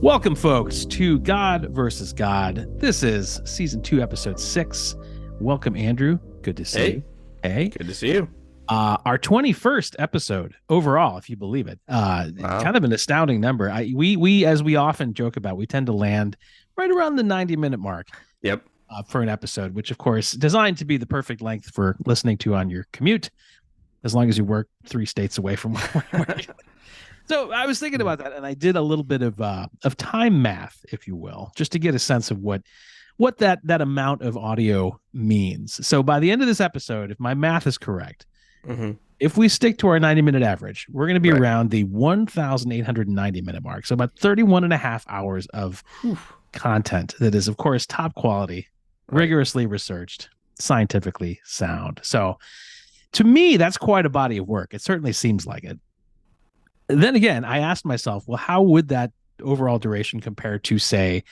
Welcome, folks, to God versus God. This is season 2, episode 6. Welcome, Andrew. Good to see you. Hey. Good to see you. Our 21st episode overall, if you believe it. Wow. Kind of an astounding number. We, as we often joke about, we tend to land right around the 90-minute mark. Yep. For an episode, which, of course, designed to be the perfect length for listening to on your commute, as long as you work 3 states away from where you work. So I was thinking about that, and I did a little bit of time math, if you will, just to get a sense of what that amount of audio means. So by the end of this episode, if my math is correct, if we stick to our 90-minute average, we're going to be around the 1,890-minute mark. So about 31 and a half hours of content that is, of course, top quality, rigorously researched, scientifically sound. So to me, that's quite a body of work. It certainly seems like it. Then again, I asked myself, well, how would that overall duration compare to, say,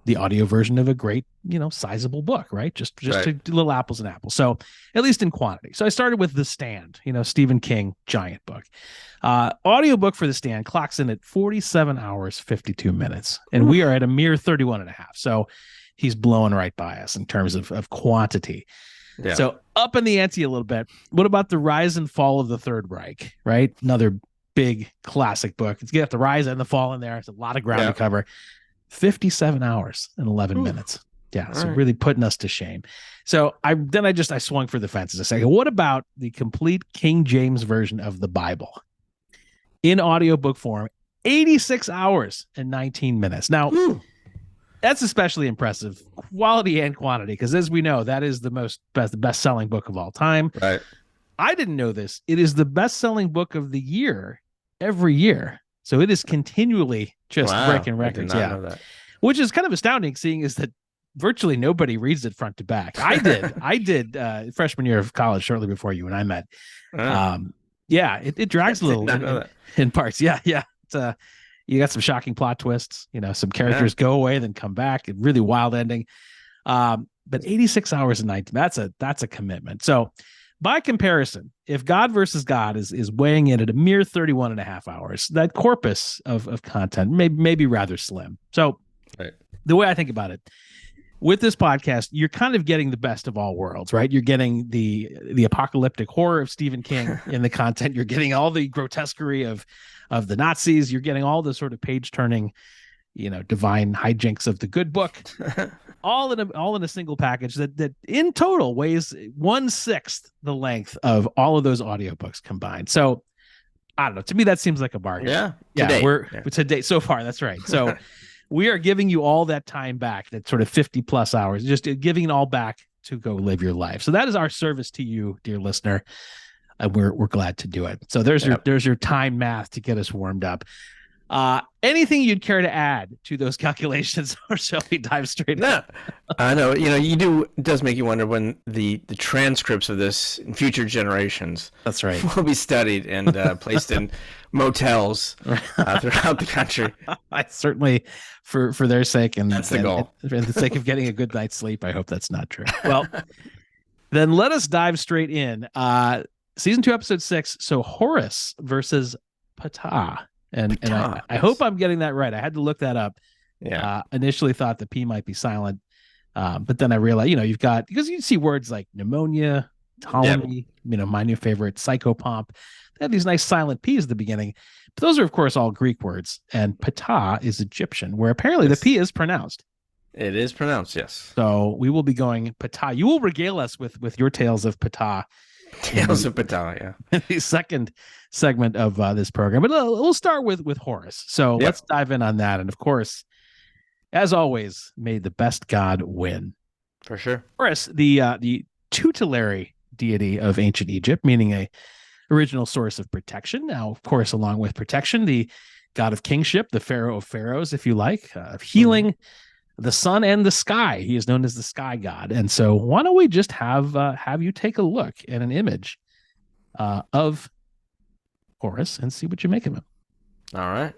the audio version of a great, sizable book, right? Just to little apples and apples. So at least in quantity. So I started with The Stand, Stephen King, giant book. Audiobook for The Stand clocks in at 47 hours, 52 minutes. And we are at a mere 31 and a half. So he's blowing right by us in terms of quantity. Yeah. So up in the ante a little bit. What about The Rise and Fall of the Third Reich, right? Another big classic book. It's got the rise and the fall in there. It's a lot of ground to cover. 57 hours and 11 minutes. Yeah. So really putting us to shame. So I swung for the fences. I said, what about the complete King James version of the Bible in audiobook form? 86 hours and 19 minutes. Now, that's especially impressive, quality and quantity, because as we know, that is the best-selling book of all time. Right. I didn't know this. It is the best-selling book of the year every year. So it is continually just breaking records. I did not know that. Which is kind of astounding, seeing is that virtually nobody reads it front to back. I did freshman year of college shortly before you and I met. It drags a little in parts. Yeah. It's, you got some shocking plot twists, some characters go away, then come back, a really wild ending. But 86 hours and 19, that's a commitment. So by comparison, if God versus God is weighing in at a mere 31 and a half hours, that corpus of content may be rather slim. So the way I think about it, with this podcast, you're kind of getting the best of all worlds, right? You're getting the apocalyptic horror of Stephen King in the content. You're getting all the grotesquerie of the Nazis. You're getting all the sort of page-turning, divine hijinks of the good book. all in a single package that in total weighs 1/6 the length of all of those audiobooks combined. So I don't know. To me, that seems like a bargain. Yeah. We're today so far. That's right. So we are giving you all that time back, that sort of 50 plus hours, just giving it all back to go live your life. So that is our service to you, dear listener. And we're glad to do it. So there's your time math to get us warmed up. Anything you'd care to add to those calculations, or shall we dive straight in? No, I know. It does make you wonder when the transcripts of this in future generations. That's right. Will be studied and placed in motels throughout the country. I certainly, for their sake, and that's the goal. And for the sake of getting a good night's sleep, I hope that's not true. Well, then let us dive straight in. Season 2, episode 6. So Horus versus Ptah. And I hope I'm getting that right. I had to look that up. Yeah. Initially thought the P might be silent. But then I realized, you've got, because you see words like pneumonia, Ptolemy, my new favorite, psychopomp. They have these nice silent P's at the beginning. But those are, of course, all Greek words. And Ptah is Egyptian, where apparently the P is pronounced. It is pronounced, yes. So we will be going Ptah. You will regale us with your tales of Ptah. Tales of Ptah, yeah. The second segment of this program. But we'll start with Horus. So let's dive in on that. And of course, as always, may the best god win. For sure. Horus, the tutelary deity of ancient Egypt, meaning a original source of protection. Now, of course, along with protection, the god of kingship, the pharaoh of pharaohs, if you like, of healing, the sun and the sky. He is known as the sky god. And so why don't we just have you take a look at an image of Horus and see what you make of him. All right.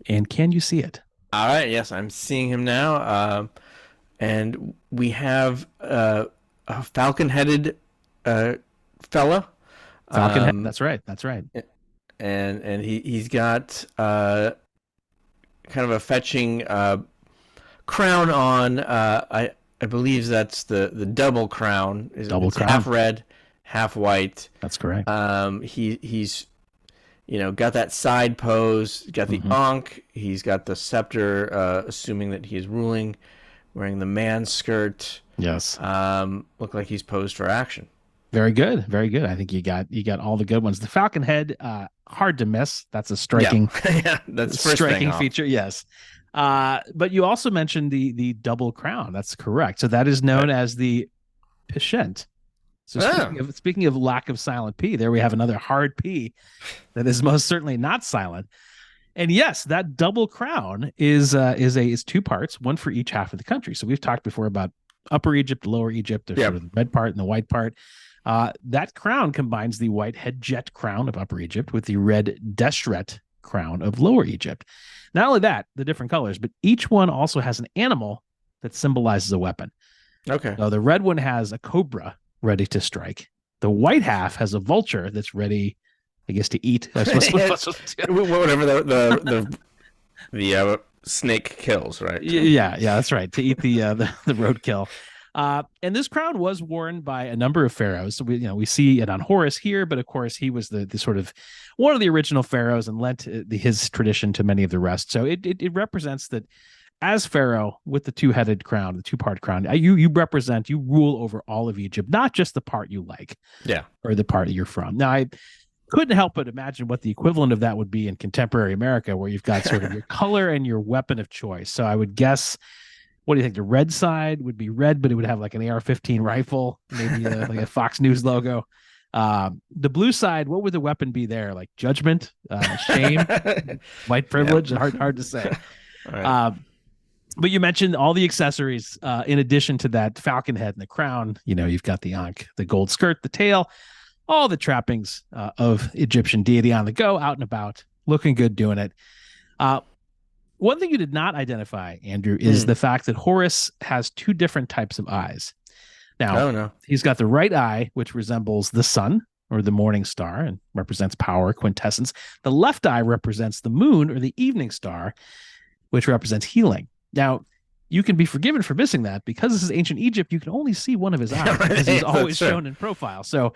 And can you see it? All right. Yes, I'm seeing him now. And we have a falcon-headed fella. Falcon head. That's right. And he's got kind of a fetching crown on. I believe that's the double crown. Double It's crown. half red, half white. That's correct. He's got that side pose, got the ankh, he's got the scepter, assuming that he is ruling, wearing the man skirt. Yes. Look like he's posed for action. Very good. Very good. I think you got all the good ones. The falcon head, hard to miss. That's a striking, that's striking feature. Yes. But you also mentioned the double crown. That's correct. So that is known as the Pishent. So speaking of lack of silent P, there we have another hard P that is most certainly not silent. And yes, that double crown is two parts, one for each half of the country. So we've talked before about Upper Egypt, Lower Egypt, there's sort of the red part and the white part. That crown combines the white Hedjet crown of Upper Egypt with the red Deshret crown of Lower Egypt. Not only that, the different colors, but each one also has an animal that symbolizes a weapon. Okay. So the red one has a cobra ready to strike. The white half has a vulture that's ready, I guess, to eat. Whatever the snake kills, right? Yeah, that's right. To eat the roadkill. And this crown was worn by a number of pharaohs. So we see it on Horus here, but of course he was the sort of one of the original pharaohs and lent his tradition to many of the rest. So it represents that as pharaoh with the two-headed crown, the two-part crown, you rule over all of Egypt, not just the part you like, or the part that you're from. Now I couldn't help but imagine what the equivalent of that would be in contemporary America, where you've got sort of your color and your weapon of choice. So I would guess. What do you think? The red side would be red, but it would have like an AR-15 rifle, maybe like a Fox News logo. The blue side, what would the weapon be there? Like judgment, shame, white privilege? Hard to say. Right. But you mentioned all the accessories. In addition to that falcon head and the crown, you've got the ankh, the gold skirt, the tail, all the trappings of Egyptian deity on the go, out and about, looking good, doing it. One thing you did not identify, Andrew, is the fact that Horus has two different types of eyes. Now, he's got the right eye, which resembles the sun or the morning star and represents power, quintessence. The left eye represents the moon or the evening star, which represents healing. Now, you can be forgiven for missing that because this is ancient Egypt. You can only see one of his eyes because he's always shown in profile. So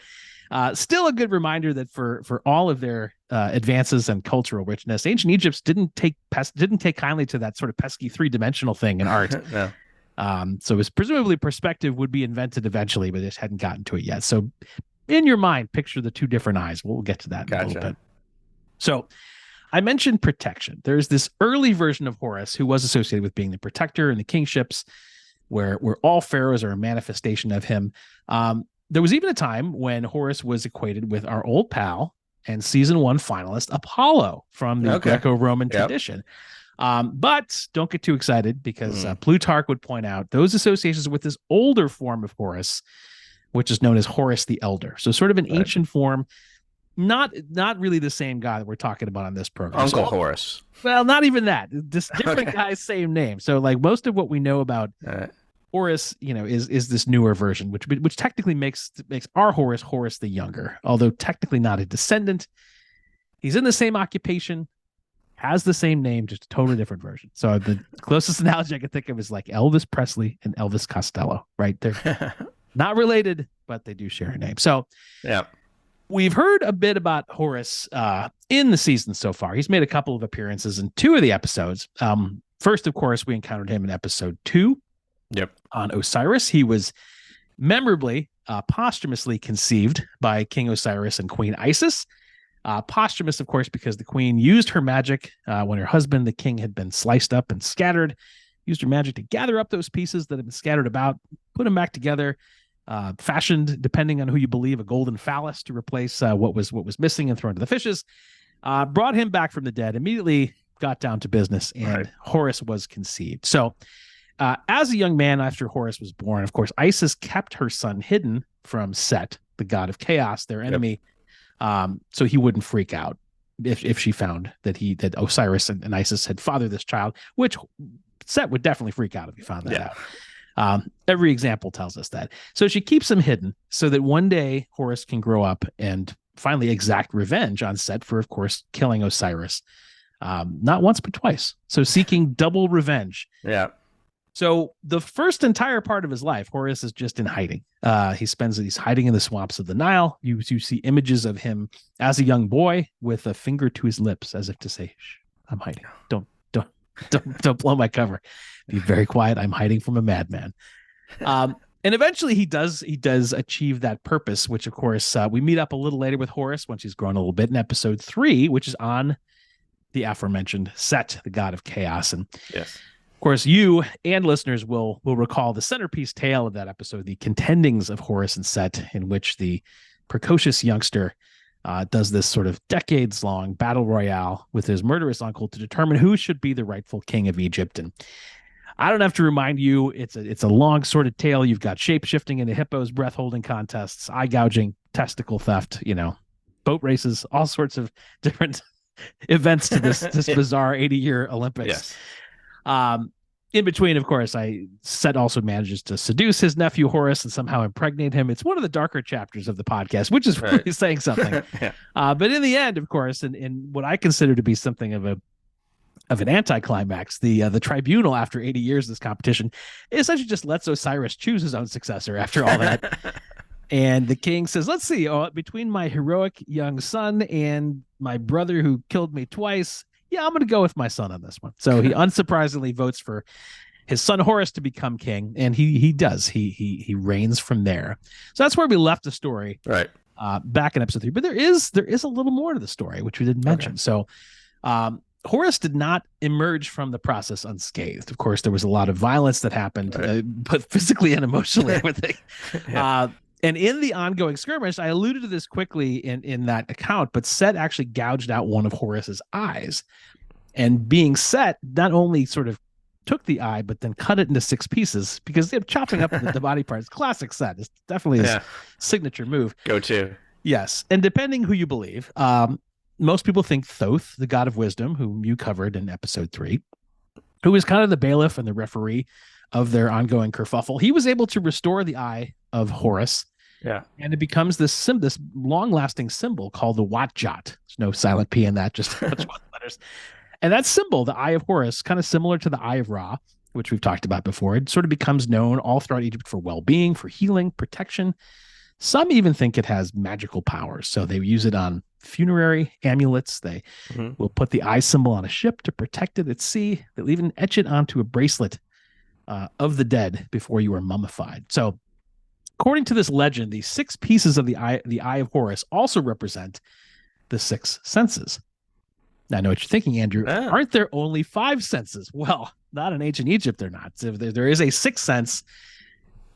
still a good reminder that for all of their advances and cultural richness, ancient Egypt didn't take kindly to that sort of pesky three-dimensional thing in art. No. So it was presumably perspective would be invented eventually, but they just hadn't gotten to it yet. So in your mind, picture the two different eyes. We'll get to that in a little bit. So I mentioned protection. There's this early version of Horus who was associated with being the protector and the kingships, where all pharaohs are a manifestation of him. There was even a time when Horus was equated with our old pal and season 1 finalist Apollo from the Greco-Roman tradition. But don't get too excited because Plutarch would point out those associations with this older form of Horus, which is known as Horus the Elder. So sort of an ancient form, not really the same guy that we're talking about on this program. Uncle Horus. Well, not even that. Just different guys, same name. So like most of what we know about Horus, is this newer version, which technically makes our Horus the Younger, although technically not a descendant. He's in the same occupation, has the same name, just a totally different version. So the closest analogy I could think of is like Elvis Presley and Elvis Costello, right? They're not related, but they do share a name. So we've heard a bit about Horus in the season so far. He's made a couple of appearances in 2 of the episodes. First, of course, we encountered him in episode 2. On Osiris. He was memorably posthumously conceived by King Osiris and Queen Isis. Posthumous, of course, because the queen used her magic when her husband, the king, had been sliced up and scattered, used her magic to gather up those pieces that had been scattered about, put them back together, fashioned, depending on who you believe, a golden phallus to replace what was missing and thrown to the fishes, brought him back from the dead, immediately got down to business, and Horus was conceived. So as a young man after Horus was born, of course, Isis kept her son hidden from Set, the god of chaos, their enemy, so he wouldn't freak out if she found that Osiris and Isis had fathered this child, which Set would definitely freak out if he found that out. Every example tells us that. So she keeps him hidden so that one day Horus can grow up and finally exact revenge on Set for, of course, killing Osiris not once, but twice. So seeking double revenge. Yeah. So the first entire part of his life, Horus is just in hiding. He's hiding in the swamps of the Nile. You see images of him as a young boy with a finger to his lips, as if to say, "Shh, I'm hiding. Don't blow my cover. Be very quiet. I'm hiding from a madman." And eventually he does achieve that purpose, which of course we meet up a little later with Horus once he's grown a little bit in episode 3, which is on the aforementioned Set, the god of chaos. And yes. Of course, you and listeners will recall the centerpiece tale of that episode, the contendings of Horus and Set, in which the precocious youngster does this sort of decades-long battle royale with his murderous uncle to determine who should be the rightful king of Egypt. And I don't have to remind you, it's a long sordid tale. You've got shape-shifting into hippos, breath-holding contests, eye gouging, testicle theft, boat races, all sorts of different events to this bizarre 80-year Olympics. Yes. In between, of course, Set also manages to seduce his nephew Horus and somehow impregnate him. It's one of the darker chapters of the podcast, which is really saying something. Yeah. But in the end, of course, in what I consider to be something of an anticlimax, the tribunal, after 80 years of this competition, essentially just lets Osiris choose his own successor after all that. And the king says, let's see, between my heroic young son and my brother who killed me twice, yeah, I'm going to go with my son on this one. So he unsurprisingly votes for his son Horus to become king, and he does. He reigns from there. So that's where we left the story, right? Back in episode 3. But there is a little more to the story, which we didn't mention. Okay. So Horus did not emerge from the process unscathed. Of course, there was a lot of violence that happened, but physically and emotionally, I would think. Yeah. And in the ongoing skirmish, I alluded to this quickly in that account, but Set actually gouged out one of Horus's eyes. And being Set, not only sort of took the eye, but then cut it into 6 pieces, because they're chopping up the body parts. Classic Set. It's definitely his signature move. Go to. Yes. And depending who you believe, most people think Thoth, the god of wisdom, whom you covered in episode 3, who is kind of the bailiff and the referee of their ongoing kerfuffle, he was able to restore the eye of Horus. Yeah. And it becomes this long-lasting symbol called the Watjat. There's no silent P in that, just a bunch of letters. And that symbol, the Eye of Horus, kind of similar to the Eye of Ra, which we've talked about before, it sort of becomes known all throughout Egypt for well-being, for healing, protection. Some even think it has magical powers. So they use it on funerary amulets. They will put the eye symbol on a ship to protect it at sea. They'll even etch it onto a bracelet of the dead before you are mummified. So according to this legend, the 6 pieces of the eye of Horus also represent the 6 senses. Now, I know what you're thinking, Andrew. Oh. Aren't there only 5 senses? Well, not in ancient Egypt, they're not. So there is a 6th sense,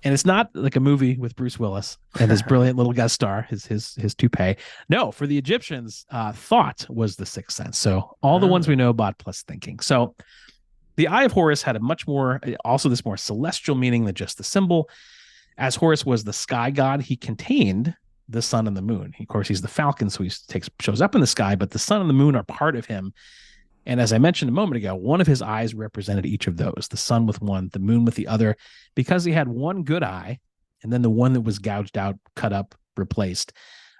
and it's not like a movie with Bruce Willis and his brilliant little guest star, his toupee. No, for the Egyptians, thought was the 6th sense. So all the ones we know about plus thinking. So the Eye of Horus had a much more, also this more celestial meaning than just the symbol. As Horus was the sky god, he contained the sun and the moon. Of course, he's the falcon, so he shows up in the sky, but the sun and the moon are part of him. And as I mentioned a moment ago, one of his eyes represented each of those, the sun with one, the moon with the other, because he had one good eye, and then the one that was gouged out, cut up, replaced.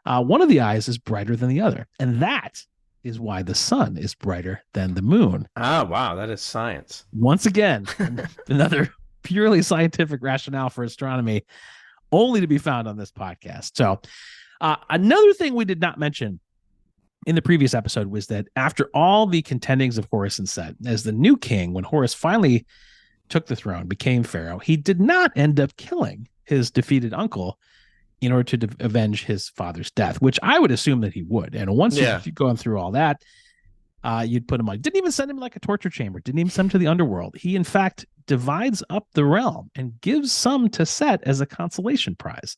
One of the eyes is brighter than the other. And that is why the sun is brighter than the moon. Ah, wow, that is science. Once again, another purely scientific rationale for astronomy, only to be found on this podcast. So another thing we did not mention in the previous episode was that after all the contendings of Horus and Set, as the new king, when Horus finally took the throne, became pharaoh, he did not end up killing his defeated uncle in order to avenge his father's death, which I would assume that he would. And once you've gone through all that, you'd put him on. Didn't even send him like a torture chamber. Didn't even send him to the underworld. He, in fact, divides up the realm and gives some to Set as a consolation prize.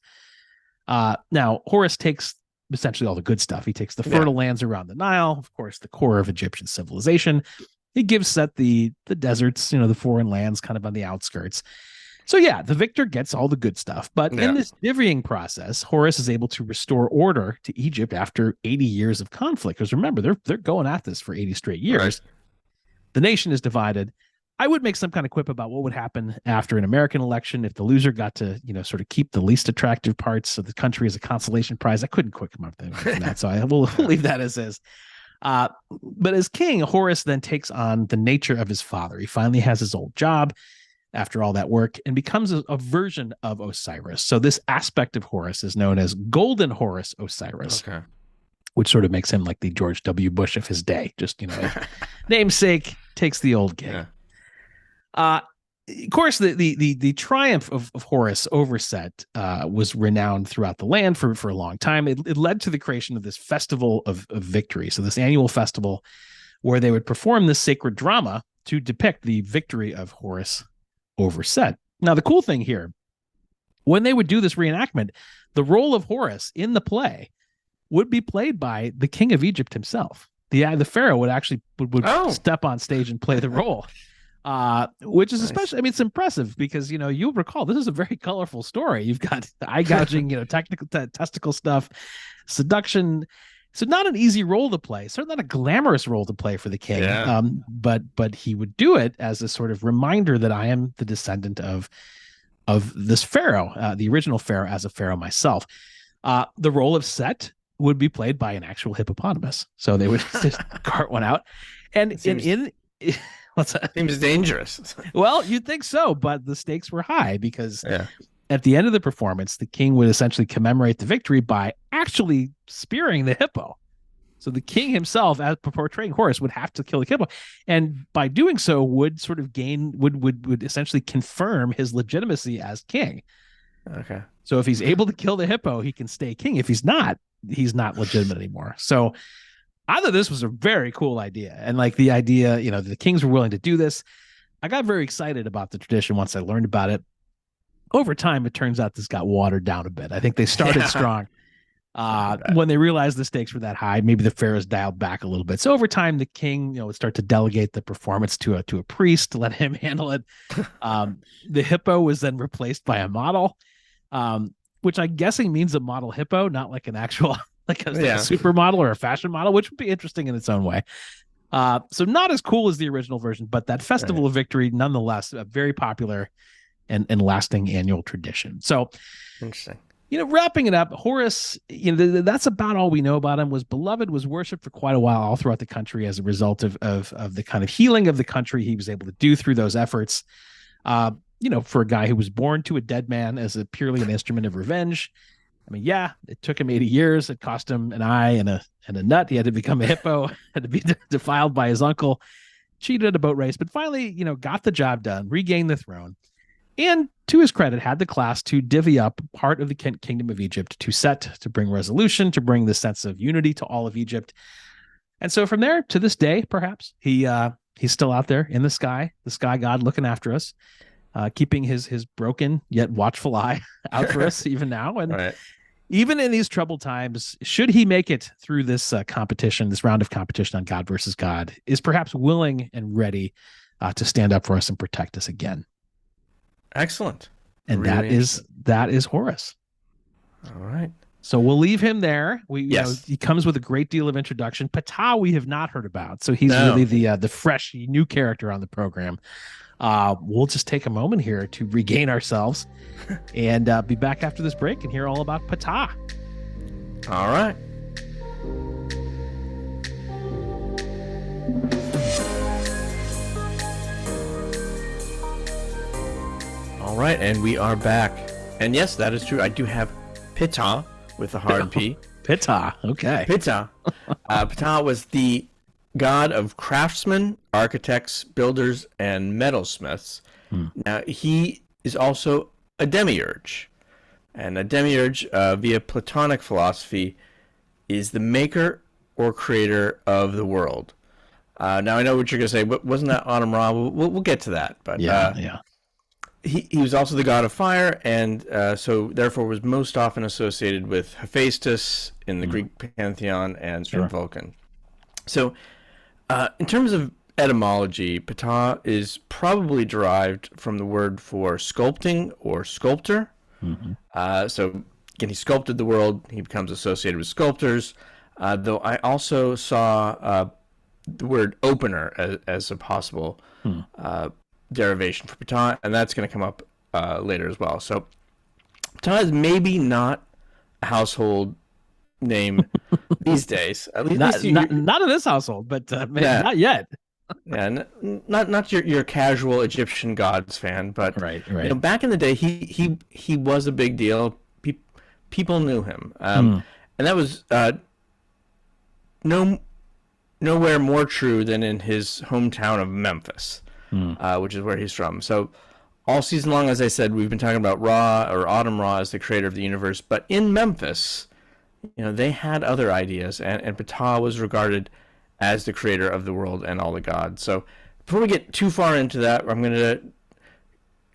Now, Horus takes essentially all the good stuff. He takes the fertile lands around the Nile, of course, the core of Egyptian civilization. He gives Set the deserts, the foreign lands kind of on the outskirts. So yeah, the victor gets all the good stuff. But in this divvying process, Horus is able to restore order to Egypt after 80 years of conflict. Because remember, they're going at this for 80 straight years. Right. The nation is divided. I would make some kind of quip about what would happen after an American election if the loser got to, sort of keep the least attractive parts of the country as a consolation prize. I couldn't quick him up from that, so I will leave that as is. But as king, Horus then takes on the nature of his father. He finally has his old job after all that work and becomes a version of Osiris. So this aspect of Horus is known as Golden Horus Osiris, which sort of makes him like the George W. Bush of his day. Just, namesake takes the old gig. Yeah. Of course, the triumph of Horus over Set was renowned throughout the land for a long time. It led to the creation of this festival of victory. So this annual festival where they would perform this sacred drama to depict the victory of Horus over Set. Now, the cool thing here, when they would do this reenactment, the role of Horus in the play would be played by the king of Egypt himself. The pharaoh would actually would step on stage and play the role. Which is especially, I mean, it's impressive because, you'll recall this is a very colorful story. You've got eye gouging, technical testicle stuff, seduction. So not an easy role to play, certainly not a glamorous role to play for the king. Yeah. But he would do it as a sort of reminder that I am the descendant of this pharaoh, the original pharaoh, as a pharaoh myself. The role of Set would be played by an actual hippopotamus. So they would just cart one out, and what's that? Seems dangerous. Well, you'd think so, but the stakes were high because at the end of the performance, the king would essentially commemorate the victory by actually spearing the hippo. So the king himself, as portraying Horus, would have to kill the hippo, and by doing so, would sort of would essentially confirm his legitimacy as king. Okay. So if he's able to kill the hippo, he can stay king. If he's not legitimate anymore. So I thought this was a very cool idea. And like the idea, the kings were willing to do this. I got very excited about the tradition once I learned about it. Over time, it turns out this got watered down a bit. I think they started strong. When they realized the stakes were that high, maybe the pharaohs dialed back a little bit. So over time, the king, would start to delegate the performance to a priest to let him handle it. The hippo was then replaced by a model, which I'm guessing means a model hippo, not like an actual like a supermodel or a fashion model, which would be interesting in its own way. So not as cool as the original version, but that festival of victory, nonetheless, a very popular and lasting annual tradition. So interesting. Wrapping it up, Horus, that's about all we know about him. Was beloved, was worshipped for quite a while all throughout the country as a result of the kind of healing of the country he was able to do through those efforts. For a guy who was born to a dead man as purely an instrument of revenge. I mean, it took him 80 years. It cost him an eye and a nut. He had to become a hippo, had to be defiled by his uncle, cheated at a boat race, but finally, got the job done, regained the throne. And to his credit, had the class to divvy up part of the kingdom of Egypt to Set, to bring resolution, to bring the sense of unity to all of Egypt. And so from there to this day, perhaps, he's still out there in the sky god looking after us, keeping his broken yet watchful eye out for us even now. And even in these troubled times, should he make it through this competition, this round of competition on God versus God, is perhaps willing and ready to stand up for us and protect us again. Excellent. And really that is Horus. All right. So we'll leave him there. He comes with a great deal of introduction. Ptah we have not heard about, so he's really the fresh new character on the program. We'll just take a moment here to regain ourselves and be back after this break and hear all about Ptah. All right. All right, and we are back. And yes, that is true. I do have Ptah with a hard P. Ptah, okay. Ptah. Ptah was the god of craftsmen, architects, builders, and metalsmiths. Now, he is also a demiurge. And a demiurge, via Platonic philosophy, is the maker or creator of the world. Now, I know what you're going to say. Wasn't that Autumn Ra? We'll get to that. But He was also the god of fire, and so therefore was most often associated with Hephaestus in the Greek pantheon and Vulcan. So in terms of etymology, Ptah is probably derived from the word for sculpting or sculptor. So again, he sculpted the world. He becomes associated with sculptors, though I also saw the word opener as a possible derivation for Ptah, and that's going to come up later as well. So Ptah is maybe not a household name these days. At least Not you, not in this household, but yeah, not yet. yeah, not your casual Egyptian gods fan, but Right, right. back in the day, he was a big deal. People knew him, Hmm. and that was no nowhere more true than in his hometown of Memphis, Hmm. which is where he's from. So all season long, as I said, we've been talking about Ra or Autumn Ra as the creator of the universe, but in Memphis, they had other ideas, and Ptah was regarded as the creator of the world and all the gods. So before we get too far into that, I'm going to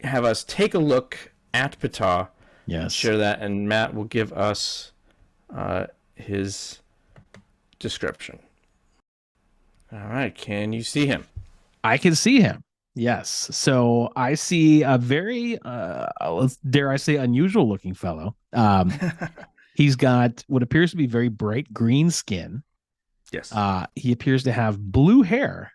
have us take a look at Ptah, Yes. share that, and Matt will give us his description. All right, can you see him? I can see him. Yes. So I see a very, dare I say, unusual looking fellow. He's got what appears to be very bright green skin. Yes. He appears to have blue hair.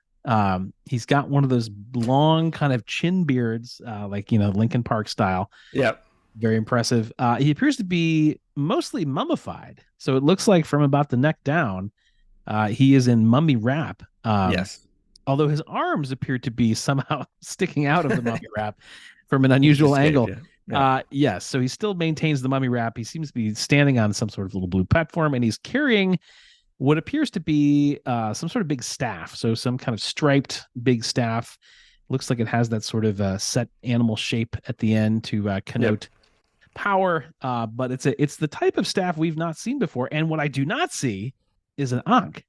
He's got one of those long kind of chin beards, like, Lincoln Park style. Yep. Very impressive. He appears to be mostly mummified. So it looks like from about the neck down, he is in mummy wrap. Yes. Although his arms appear to be somehow sticking out of the mummy wrap from an unusual angle. Yes, so he still maintains the mummy wrap. He seems to be standing on some sort of little blue platform, and he's carrying what appears to be some sort of big staff. So some kind of striped big staff. Looks like it has that sort of set animal shape at the end to connote power. But it's the type of staff we've not seen before. And what I do not see is an ankh.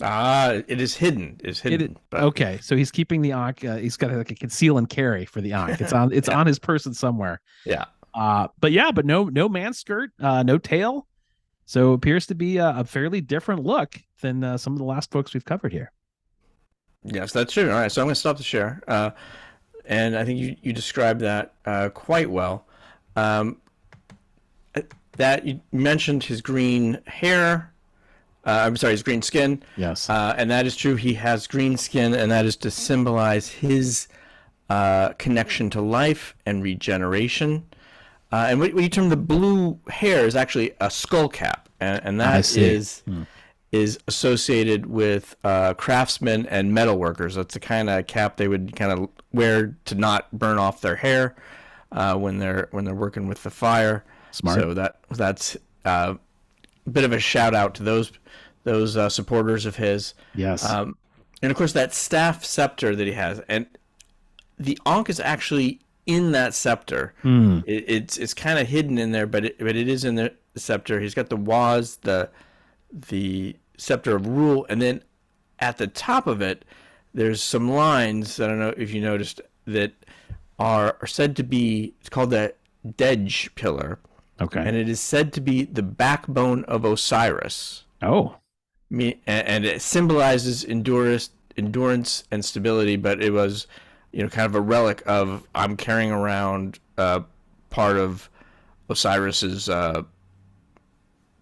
It is hidden. Okay, so he's keeping the ankh. He's got like a conceal and carry for the ankh. It's on. It's on his person somewhere. Yeah. But no man skirt, no tail. So it appears to be a fairly different look than some of the last books we've covered here. Yes, that's true. All right, so I'm going to stop the share, and I think you described that quite well. That you mentioned his green hair. I'm sorry, his green skin. Yes. And that is true. He has green skin, and that is to symbolize his connection to life and regeneration. And what you term the blue hair is actually a skull cap, and that is associated with craftsmen and metal workers. That's the kind of cap they would kind of wear to not burn off their hair when they're working with the fire. Smart. So that's a bit of a shout out to those supporters of his. Yes. And of course that staff scepter that he has, and the ankh is actually in that scepter. It's kind of hidden in there, but it is in the scepter. He's got the waz, the scepter of rule, and then at the top of it, there's some lines. I don't know if you noticed that are said to be. It's called the Dej pillar. Okay. And it is said to be the backbone of Osiris. Oh. And it symbolizes endurance and stability, but it was, kind of a relic of I'm carrying around part of Osiris's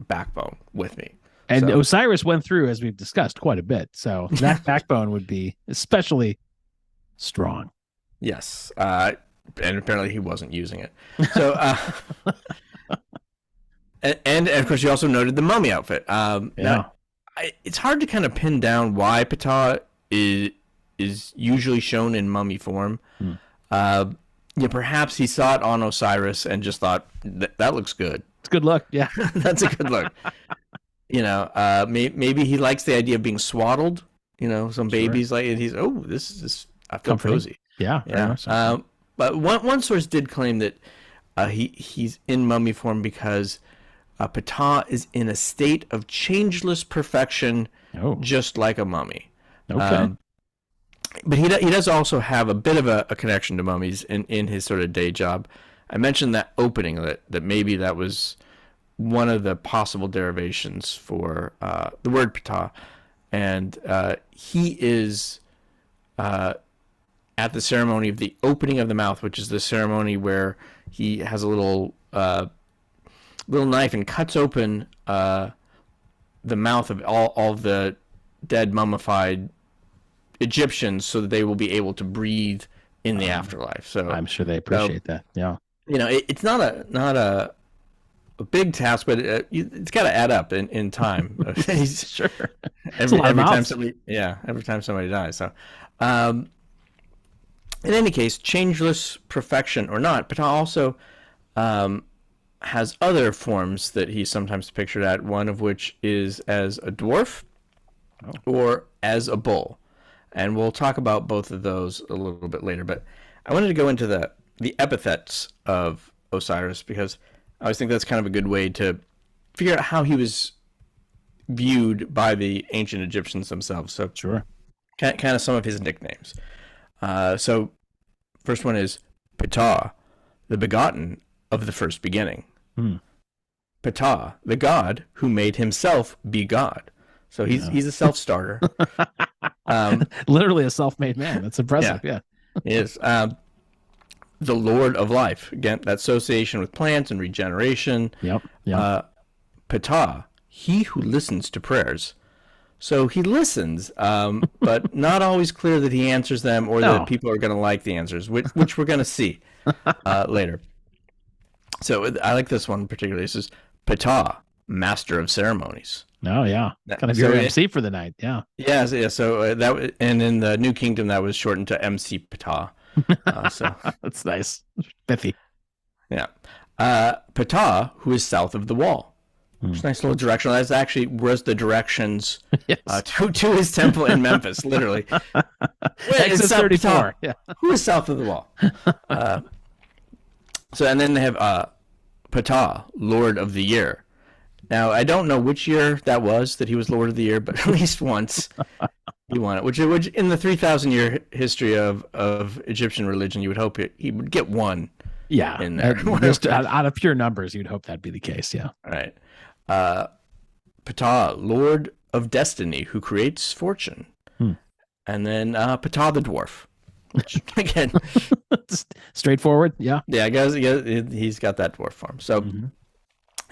backbone with me. And Osiris went through, as we've discussed, quite a bit. So that backbone would be especially strong. Yes. And apparently he wasn't using it. So, and of course, you also noted the mummy outfit. Now, it's hard to kind of pin down why Ptah is usually shown in mummy form. Perhaps he saw it on Osiris and just thought that looks good. It's a good look. Yeah, that's a good look. Maybe he likes the idea of being swaddled. Some babies like it. This is I feel cozy. Yeah. But one source did claim that he's in mummy form because Ptah is in a state of changeless perfection, just like a mummy. Okay. But he does also have a bit of a connection to mummies in his sort of day job. I mentioned that opening that maybe that was one of the possible derivations for the word Ptah, and he is at the ceremony of the opening of the mouth, which is the ceremony where he has a little knife and cuts open the mouth of all the dead mummified Egyptians so that they will be able to breathe in the afterlife. So I'm sure they appreciate that. Yeah. It's not a a big task, but it's got to add up in time. Sure. Every time somebody dies. So, in any case, changeless perfection or not, Ptah also has other forms that he's sometimes pictured at, one of which is as a dwarf or as a bull. And we'll talk about both of those a little bit later. But I wanted to go into the epithets of Osiris, because I always think that's kind of a good way to figure out how he was viewed by the ancient Egyptians themselves. So sure, kind of some of his nicknames. So first one is Ptah, the begotten of the first beginning. Ptah, the god who made himself be God. So he's a self-starter. Literally a self-made man. That's impressive. Yeah. He is. The Lord of Life. Again, that association with plants and regeneration. Yep. Ptah, he who listens to prayers. So he listens, but not always clear that he answers them or that people are going to like the answers, which we're going to see later. So I like this one particularly. This is Ptah, master of ceremonies. Oh yeah, kind of your MC for the night. Yeah. Yeah. So that, and in the New Kingdom that was shortened to MC Ptah. So that's nice, pithy. Yeah. Ptah, who is south of the wall. Which nice little directional. That's actually was the directions to his temple in Memphis, literally. Exit 34. Yeah. Who is south of the wall? So, and then they have Ptah, Lord of the Year. Now, I don't know which year that was that he was Lord of the Year, but at least once he won it. Which in the 3,000-year history of Egyptian religion, you would hope he would get one. Yeah, in there. Just out of pure numbers, you'd hope that'd be the case. Yeah. All right. Ptah, Lord of Destiny, who creates fortune. And then Ptah the Dwarf. Which, again, straightforward. Yeah. Yeah, guys, he's got that dwarf form. So,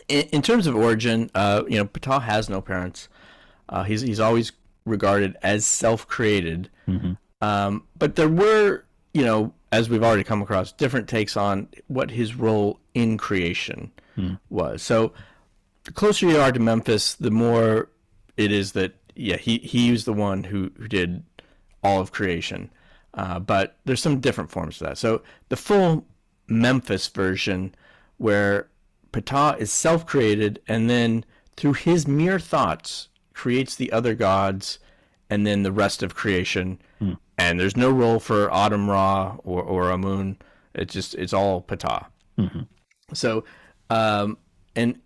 in terms of origin, Ptah has no parents. He's always regarded as self-created. But there were, as we've already come across, different takes on what his role in creation was. So, the closer you are to Memphis, the more it is that he was the one who did all of creation. But there's some different forms to that. So the full Memphis version, where Ptah is self-created and then through his mere thoughts creates the other gods and then the rest of creation. And there's no role for Autumn Ra or Amun. It's all Ptah. So, and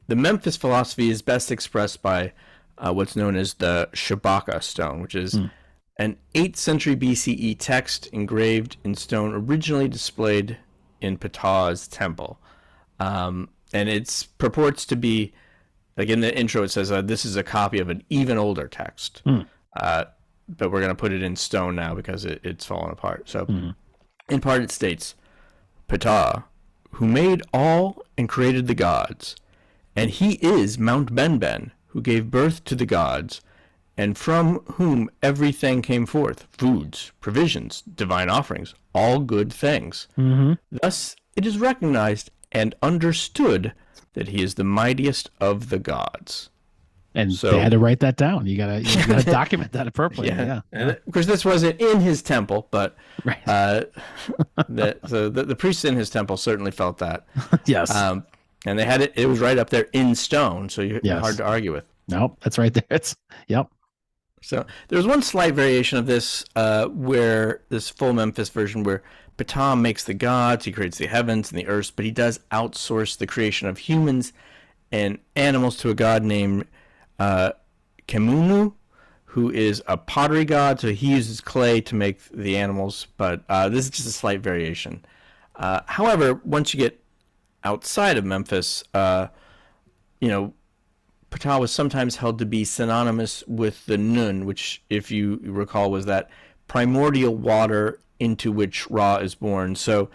the Memphis philosophy is best expressed by what's known as the Shabaka stone, which is an 8th century BCE text engraved in stone, originally displayed in Ptah's temple. And it purports to be, like in the intro, it says this is a copy of an even older text. But we're going to put it in stone now because it's fallen apart. So in part it states, Ptah, who made all and created the gods, and he is Mount Benben, who gave birth to the gods, and from whom everything came forth, foods, provisions, divine offerings, all good things. Thus it is recognized and understood that he is the mightiest of the gods. And so, they had to write that down. You gotta document that appropriately. Yeah. Of course, this wasn't in his temple, but the priests in his temple certainly felt that. Yes. And they had it. It was right up there in stone, so you're hard to argue with. Nope, that's right there. Yep. So there's one slight variation of this, where this full Memphis version, where Ptah makes the gods, he creates the heavens and the earth, but he does outsource the creation of humans and animals to a god named Kemunu, who is a pottery god. So he uses clay to make the animals, but this is just a slight variation. However, once you get outside of Memphis, Ptah was sometimes held to be synonymous with the Nun, which, if you recall, was that primordial water into which Ra is born. So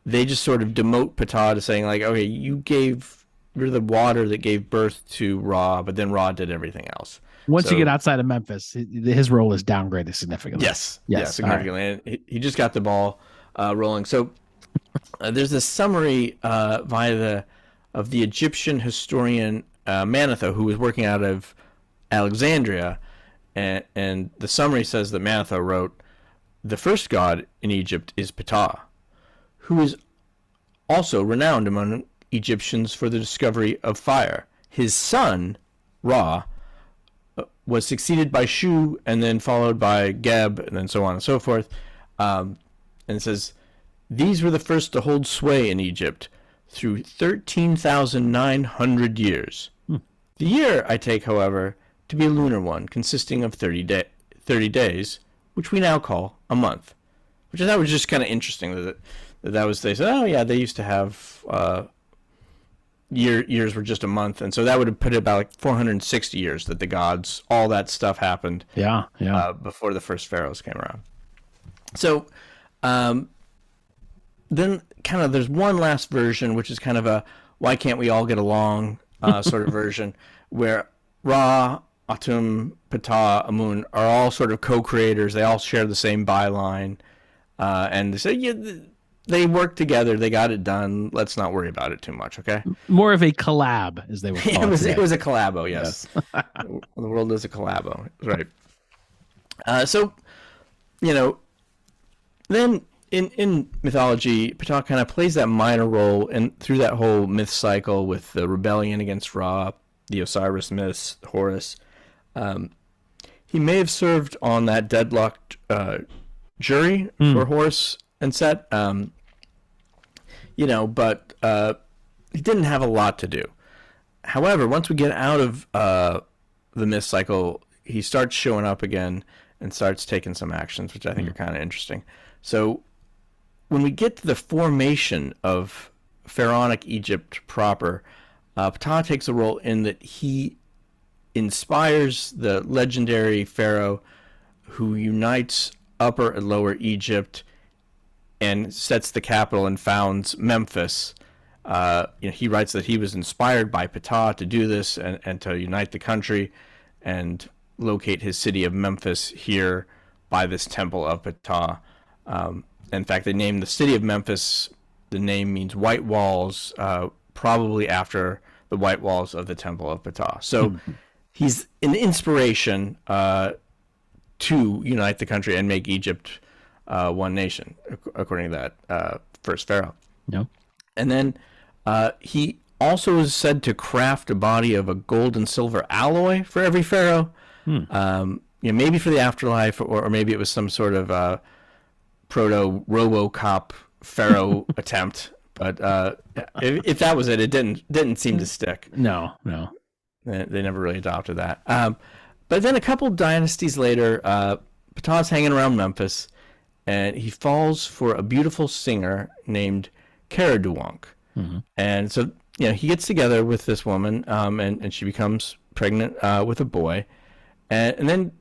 they just sort of demote Ptah to saying, like, okay, you're the water that gave birth to Ra, but then Ra did everything else. Once you get outside of Memphis, his role is downgraded significantly. Yes, significantly. Right. And he just got the ball rolling. So there's a summary via the of the Egyptian historian Manetho, who was working out of Alexandria. And the summary says that Manetho wrote, "The first god in Egypt is Ptah, who is also renowned among Egyptians for the discovery of fire. His son, Ra, was succeeded by Shu, and then followed by Geb, and then so on and so forth." And it says, "These were the first to hold sway in Egypt through 13,900 years. The year I take, however, to be a lunar one, consisting of 30 days, which we now call a month." Which I thought was just kind of interesting that was, they said, oh yeah, they used to have years were just a month, and so that would have put it about like 460 years that the gods, all that stuff happened. Yeah. Before the first pharaohs came around. So then kind of there's one last version, which is kind of a why can't we all get along sort of version, where Ra, Atum, Ptah, Amun are all sort of co-creators. They all share the same byline, and they say, yeah, they work together. They got it done. Let's not worry about it too much, okay? More of a collab, as they would call it. It was a collabo, yes. The world is a collabo, right? So, then in mythology, Ptah kind of plays that minor role through that whole myth cycle with the rebellion against Ra, the Osiris myths, Horus. He may have served on that deadlocked jury for Horus and Set, but he didn't have a lot to do. However, once we get out of the myth cycle, he starts showing up again and starts taking some actions, which I think are kind of interesting. So when we get to the formation of pharaonic Egypt proper, Ptah takes a role in that he inspires the legendary pharaoh who unites Upper and Lower Egypt and sets the capital and founds Memphis. He writes that he was inspired by Ptah to do this and to unite the country and locate his city of Memphis here by this temple of Ptah. In fact, they named the city of Memphis, the name means white walls, probably after the white walls of the temple of Ptah. So he's an inspiration to unite the country and make Egypt one nation, according to that first pharaoh. Yep. And then he also is said to craft a body of a gold and silver alloy for every pharaoh. Maybe for the afterlife, or maybe it was some sort of proto RoboCop pharaoh attempt. But if that was it, it didn't seem to stick. No. They never really adopted that. But then a couple dynasties later, Ptah's hanging around Memphis, and he falls for a beautiful singer named Karaduwank. And so, he gets together with this woman, and she becomes pregnant with a boy. And then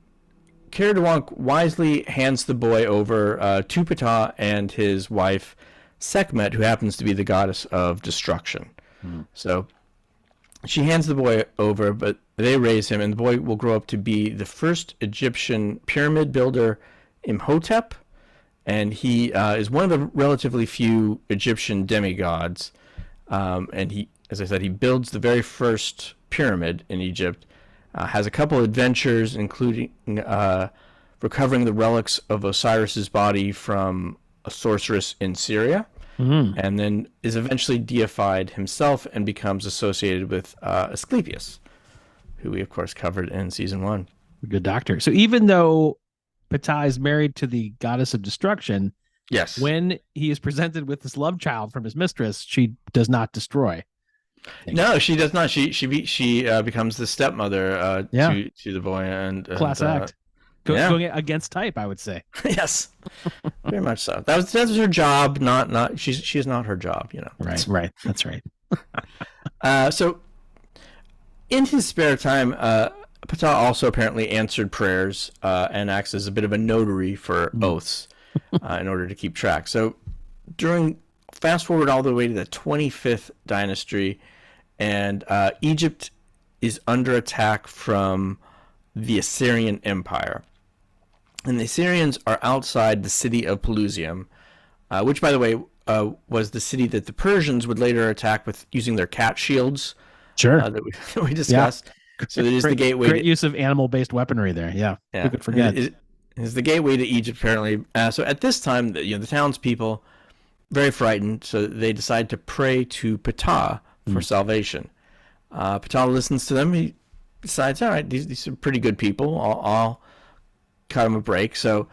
Karaduwank wisely hands the boy over to Ptah and his wife, Sekhmet, who happens to be the goddess of destruction. So she hands the boy over, but they raise him, and the boy will grow up to be the first Egyptian pyramid builder, Imhotep, and he is one of the relatively few Egyptian demigods. And he, as I said, he builds the very first pyramid in Egypt, has a couple adventures, including recovering the relics of Osiris's body from a sorceress in Syria, and then is eventually deified himself and becomes associated with Asclepius, who we, of course, covered in season 1. Good doctor. So even though Ptah is married to the goddess of destruction, yes, when he is presented with this love child from his mistress, she does not destroy. No, she does not. She becomes the stepmother to the boy, and class act. Going against type, I would say. Yes, very much so. That's her job. Not she is not her job. Right. That's right. So, in his spare time, Ptah also apparently answered prayers and acts as a bit of a notary for oaths in order to keep track. So, fast forward all the way to the 25th dynasty, and Egypt is under attack from the Assyrian Empire. And the Assyrians are outside the city of Pelusium, which, by the way, was the city that the Persians would later attack with using their cat shields. Sure. That we discussed. Yeah. So it is the gateway. Great use of animal-based weaponry there. Yeah. Who could forget? It is the gateway to Egypt, apparently. So at this time, the townspeople, very frightened, so they decide to pray to Ptah for salvation. Ptah listens to them. He decides, all right, these are pretty good people. I'll cut them a break. So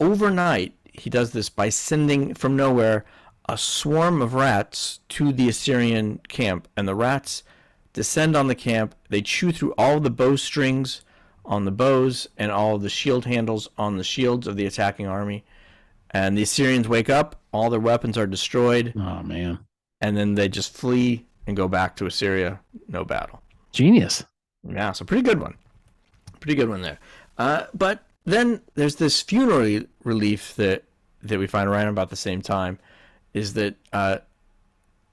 overnight, he does this by sending from nowhere a swarm of rats to the Assyrian camp, and the rats descend on the camp. They chew through all the bowstrings on the bows and all the shield handles on the shields of the attacking army. And the Assyrians wake up, all their weapons are destroyed. Oh, man. And then they just flee and go back to Assyria. No battle. Genius. Yeah, so pretty good one. Pretty good one there. But then there's this funeral relief that we find around about the same time, is that at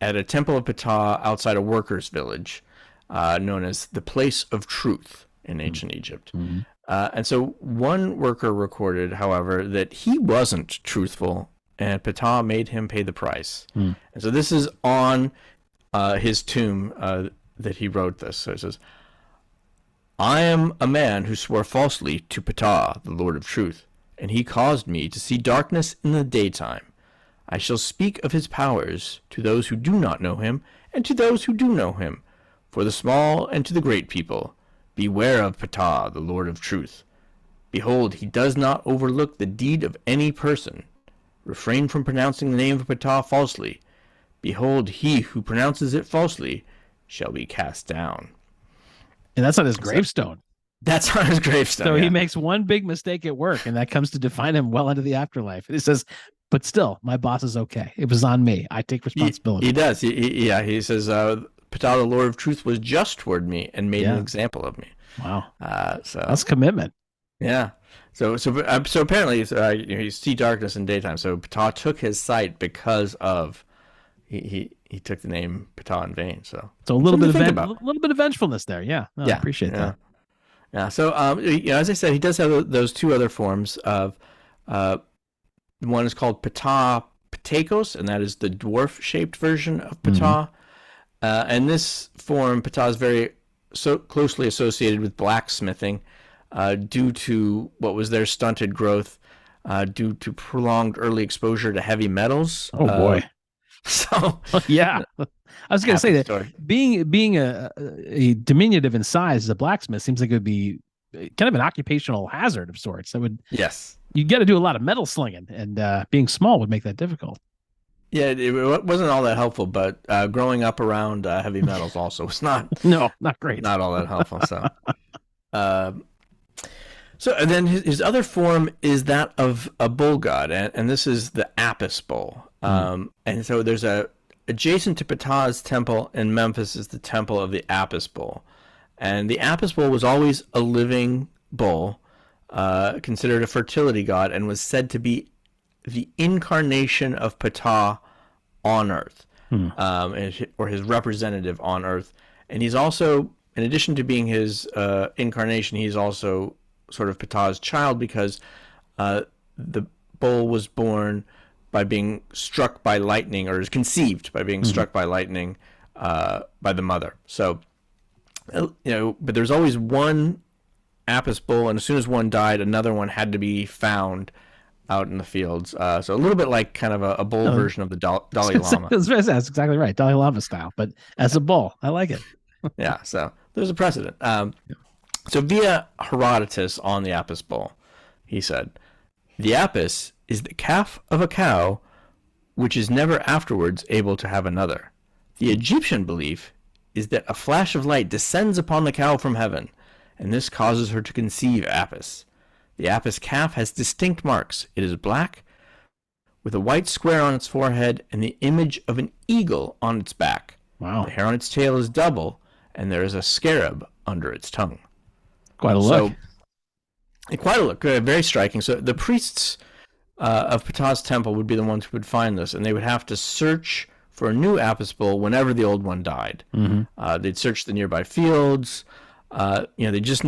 a temple of Ptah outside a workers' village known as the Place of Truth in ancient Egypt. Mm-hmm. And so one worker recorded, however, that he wasn't truthful, and Ptah made him pay the price. And so this is on his tomb that he wrote this. So it says, I am a man who swore falsely to Ptah, the Lord of Truth, and he caused me to see darkness in the daytime. I shall speak of his powers to those who do not know him, and to those who do know him. For the small and to the great people, beware of Ptah, the Lord of Truth. Behold, he does not overlook the deed of any person. Refrain from pronouncing the name of Ptah falsely. Behold, he who pronounces it falsely shall be cast down. And that's on his gravestone. That's on his gravestone. So he makes one big mistake at work, and that comes to define him well into the afterlife. And he says, but still, my boss is okay. It was on me. I take responsibility. He does. He says, Ptah, the Lord of Truth, was just toward me and made an example of me. Wow. So that's commitment. Yeah. So apparently, you see darkness in daytime. So Ptah took his sight because of he took the name Ptah in vain. So a little bit of vengefulness there. Yeah. No, yeah. I appreciate that. Yeah. So as I said, he does have those two other forms of one is called Ptah Ptakos, and that is the dwarf-shaped version of Ptah. And this form, Ptah, is very closely associated with blacksmithing due to what was their stunted growth due to prolonged early exposure to heavy metals. Oh, boy. So yeah, I was going to say that being a diminutive in size as a blacksmith seems like it would be kind of an occupational hazard of sorts. That would you got to do a lot of metal slinging, and being small would make that difficult. Yeah, it wasn't all that helpful, but growing up around heavy metals also was not great, not all that helpful. So, and then his other form is that of a bull god, and this is the Apis bull. And so there's adjacent to Ptah's temple in Memphis is the temple of the Apis bull, and the Apis bull was always a living bull, considered a fertility god, and was said to be the incarnation of Ptah on Earth, or his representative on Earth. And he's also, in addition to being his incarnation, he's also sort of Ptah's child, because the bull was born by being struck by lightning, or is conceived by being struck by lightning by the mother. So, but there's always one Apis bull, and as soon as one died, another one had to be found out in the fields. So a little bit like kind of a bull version of the Dalai Lama. That's exactly right. Dalai Lama style, but as a bull. I like it. Yeah, so there's a precedent. So via Herodotus on the Apis bull, he said, the Apis is the calf of a cow which is never afterwards able to have another. The Egyptian belief is that a flash of light descends upon the cow from heaven, and this causes her to conceive Apis. The Apis calf has distinct marks. It is black, with a white square on its forehead and the image of an eagle on its back. Wow. The hair on its tail is double, and there is a scarab under its tongue. Quite a look. Quite a look. Very striking. So the priests of Ptah's temple would be the ones who would find this, and they would have to search for a new Apis bull whenever the old one died. They'd search the nearby fields. They just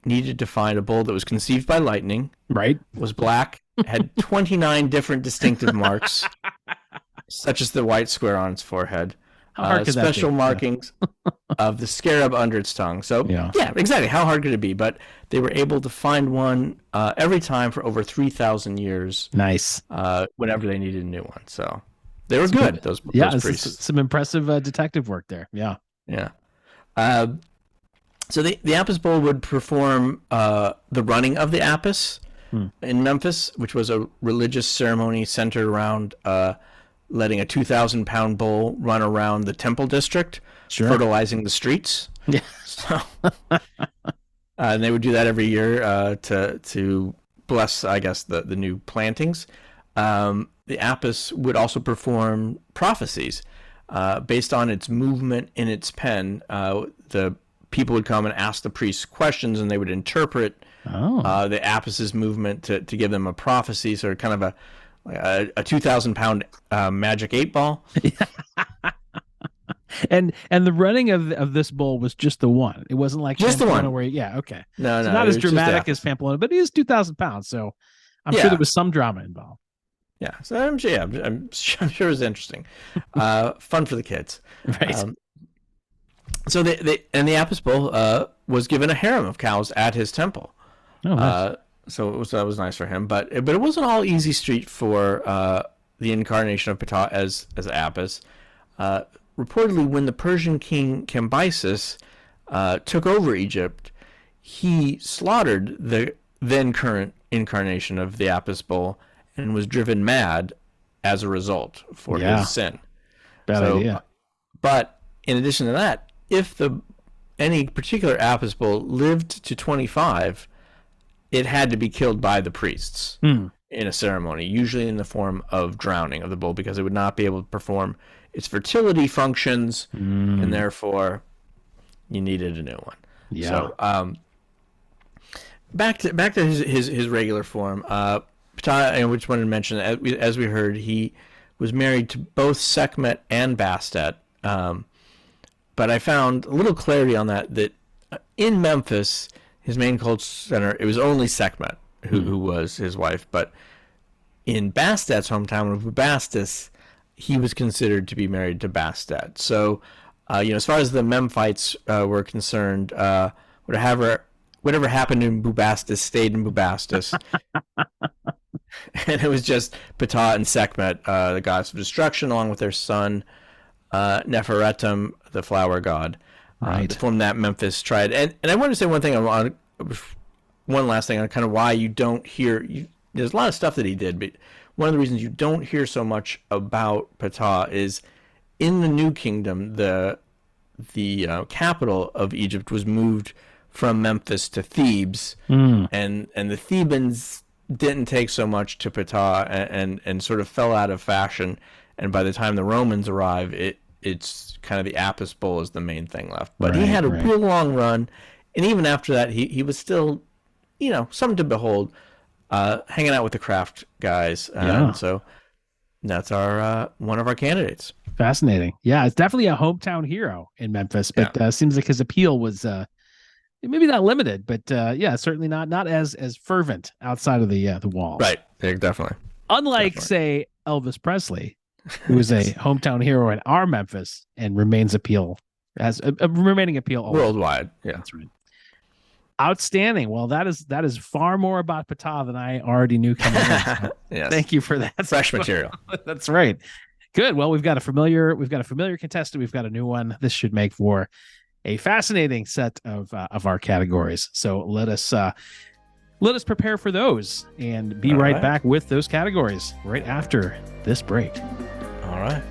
needed to find a bull that was conceived by lightning, right? Was black, had 29 different distinctive marks, such as the white square on its forehead, How hard could that be? special markings of the scarab under its tongue. So, Yeah. yeah, exactly. How hard could it be? But they were able to find one every time for over 3,000 years. Nice. Whenever they needed a new one. So they were good. Those priests. Some impressive detective work there. Yeah. Yeah. So the Apis Bowl would perform the running of the Apis in Memphis, which was a religious ceremony centered around letting a 2,000-pound bull run around the temple district, fertilizing the streets. Yeah. So, and they would do that every year to bless, I guess, the new plantings. The Apis would also perform prophecies based on its movement in its pen. The people would come and ask the priests questions, and they would interpret the Apis's movement to give them a prophecy, so kind of a 2,000-pound magic 8-ball. And the running of this bull was just the one. It wasn't like just Pamplona the one. Where okay, no, not as dramatic as Pamplona, but he is 2,000 pounds, so I'm sure there was some drama involved. Yeah, so I'm sure it was interesting, fun for the kids. Right. So the Apis Bull was given a harem of cows at his temple. Oh, nice. So that was nice for him, but it wasn't all easy street for the incarnation of Ptah as Apis. Reportedly, when the Persian king Cambyses took over Egypt, he slaughtered the then current incarnation of the Apis Bull and was driven mad as a result for his sin. Bad idea. But in addition to that, if any particular Apis Bull lived to 25, it had to be killed by the priests in a ceremony, usually in the form of drowning of the bull, because it would not be able to perform its fertility functions, and therefore you needed a new one. Yeah. So back to his regular form. Ptah, I just wanted to mention, as we heard, he was married to both Sekhmet and Bastet. But I found a little clarity on that in Memphis, his main culture center, it was only Sekhmet who was his wife. But in Bastet's hometown of Bubastis, he was considered to be married to Bastet. So, as far as the Memphites were concerned, whatever happened in Bubastis stayed in Bubastis. And it was just Ptah and Sekhmet, the gods of destruction, along with their son Neferetum, the flower god, to form that Memphis triad. And I want to say one last thing on kind of why you don't hear. There's a lot of stuff that he did, but one of the reasons you don't hear so much about Ptah is in the New Kingdom, the capital of Egypt was moved from Memphis to Thebes, and the Thebans didn't take so much to Ptah and sort of fell out of fashion. And by the time the Romans arrive, it's kind of the Apis Bull is the main thing left. But he had a real long run, and even after that, he was still, something to behold, hanging out with the craft guys. So that's our one of our candidates. Fascinating. Yeah, it's definitely a hometown hero in Memphis, but seems like his appeal was maybe not limited, but certainly not as fervent outside of the walls. Right. Yeah, definitely. Unlike, say, Elvis Presley, who is a hometown hero in our Memphis and remains appeal as a remaining appeal worldwide. Yeah, that's right. Outstanding. Well, that is far more about Ptah than I already knew coming in. So yes. Thank you for that. Fresh material. That's right. Good. Well, we've got a familiar contestant. We've got a new one. This should make for a fascinating set of our categories. So let us prepare for those and be right back with those categories right after this break. All right.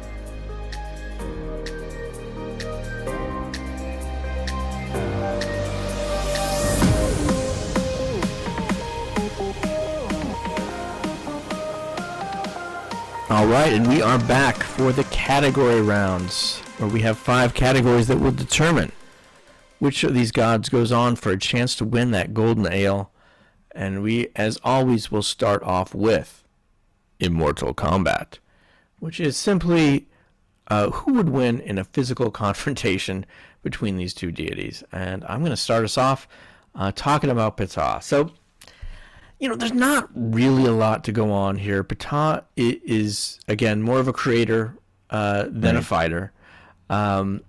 All right, and we are back for the category rounds, where we have 5 categories that will determine which of these gods goes on for a chance to win that golden ale. And we, as always, will start off with Immortal Combat, which is simply who would win in a physical confrontation between these two deities. And I'm going to start us off talking about Ptah. So, There's not really a lot to go on here. Ptah is again more of a creator than a fighter. That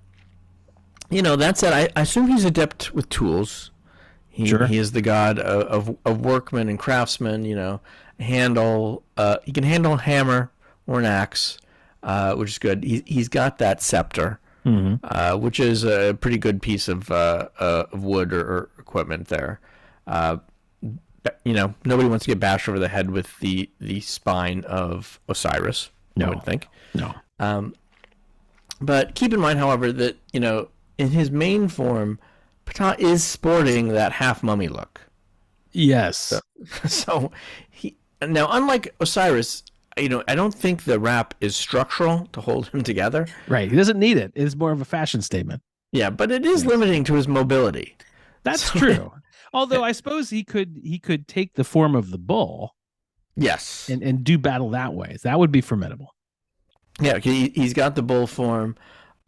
said, I assume he's adept with tools. He is the god of workmen and craftsmen. He can handle a hammer or an axe, which is good. He's got that scepter, which is a pretty good piece of wood or equipment there. Nobody wants to get bashed over the head with the spine of Osiris. I would think. No. But keep in mind, however, that in his main form, Ptah is sporting that half mummy look. Yes. So now, unlike Osiris, I don't think the wrap is structural to hold him together. Right. He doesn't need it. It's more of a fashion statement. Yeah, but it is limiting to his mobility. That's true. Although I suppose he could take the form of the bull. Yes. And do battle that way. That would be formidable. Yeah, he's got the bull form,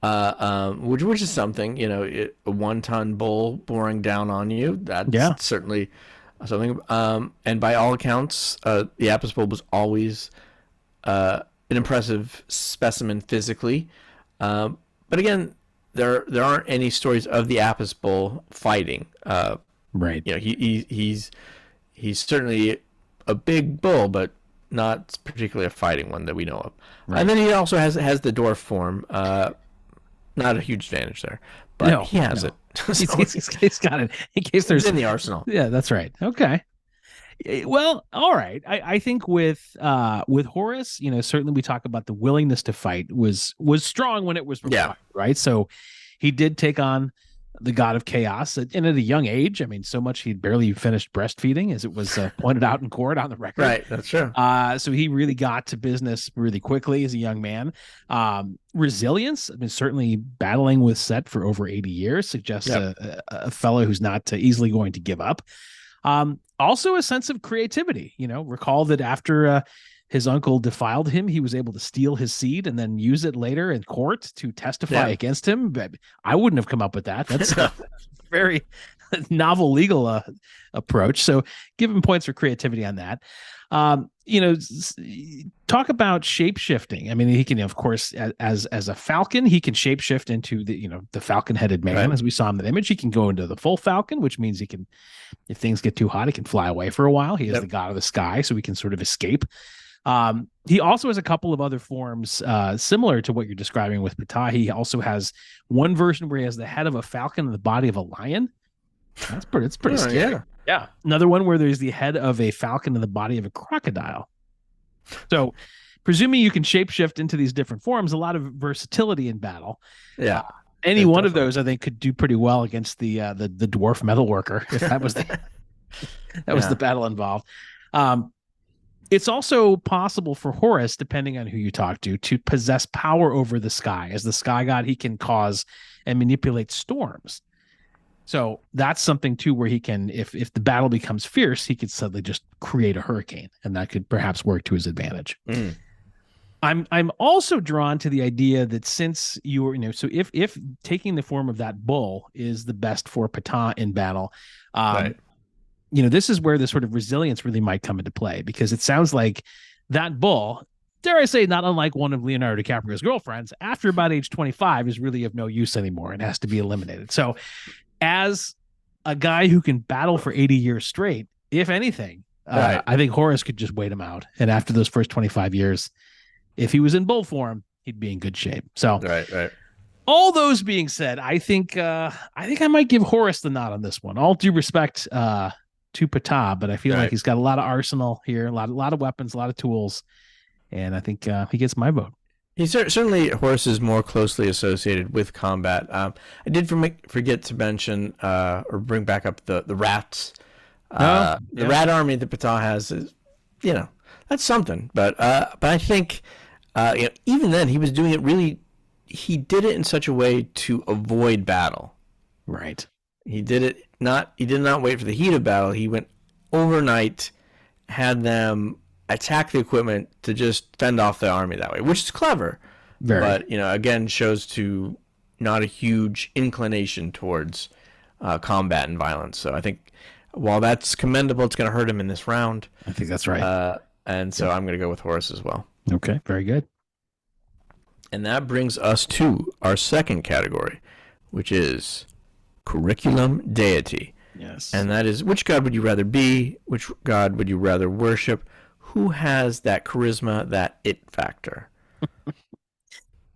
which is something, a 1-ton bull boring down on you. That's certainly something. And by all accounts, the Apis bull was always an impressive specimen physically. But again, there aren't any stories of the Apis bull fighting. Right. He's certainly a big bull, but not particularly a fighting one that we know of. Right. And then he also has the dwarf form. Not a huge advantage there, but he has it. So he's got it in case there's in the arsenal. Yeah, that's right. Okay. Well, all right. I think with Horus, certainly we talk about the willingness to fight was strong when it was required, right? So he did take on the god of chaos, and at a young age. I mean, so much he'd barely finished breastfeeding, as it was pointed out in court on the record. Right, that's true. So he really got to business really quickly as a young man. Resilience, I mean, certainly battling with Set for over 80 years suggests a fellow who's not easily going to give up. Also a sense of creativity. Recall that after his uncle defiled him, he was able to steal his seed and then use it later in court to testify against him. But I wouldn't have come up with that. That's a very novel legal approach. So give him points for creativity on that. Talk about shape shifting. I mean, he can, of course, as a falcon, he can shape shift into the falcon headed man, as we saw in that image. He can go into the full falcon, which means he can, if things get too hot, he can fly away for a while. He is the god of the sky, so he can sort of escape. He also has a couple of other forms similar to what you're describing with Ptah. He also has one version where he has the head of a falcon and the body of a lion. It's pretty scary. Yeah. Another one where there's the head of a falcon and the body of a crocodile. So presuming you can shapeshift into these different forms, a lot of versatility in battle. Yeah. Any one of those, I think, could do pretty well against the dwarf metalworker, if that was the battle involved. It's also possible for Horus, depending on who you talk to possess power over the sky. As the sky god, he can cause and manipulate storms. So that's something too, where he can, if the battle becomes fierce, he could suddenly just create a hurricane, and that could perhaps work to his advantage. I'm also drawn to the idea that since so if taking the form of that bull is the best for Ptah in battle, this is where the sort of resilience really might come into play, because it sounds like that bull, dare I say, not unlike one of Leonardo DiCaprio's girlfriends, after about age 25 is really of no use anymore and has to be eliminated. So as a guy who can battle for 80 years straight, if anything, I think Horus could just wait him out. And after those first 25 years, if he was in bull form, he'd be in good shape. So all those being said, I think I might give Horus the nod on this one. All due respect to Ptah, but I feel like he's got a lot of arsenal here, a lot of weapons, a lot of tools, and I think he gets my vote. Certainly, Horus is more closely associated with combat. I did forget to mention or bring back up the rats. The rat army that Ptah has is, that's something. But I think even then he was doing it really. He did it in such a way to avoid battle. Right. He did it not. He did not wait for the heat of battle. He went overnight, had them attack the equipment to just fend off the army that way, which is clever. But again, shows to not a huge inclination towards combat and violence. So I think while that's commendable, it's going to hurt him in this round. I think that's right. And so I'm going to go with Horus as well. Okay, very good. And that brings us to our second category, which is curriculum deity. Yes. And that is, which god would you rather be? Which god would you rather worship? Who has that charisma, that it factor?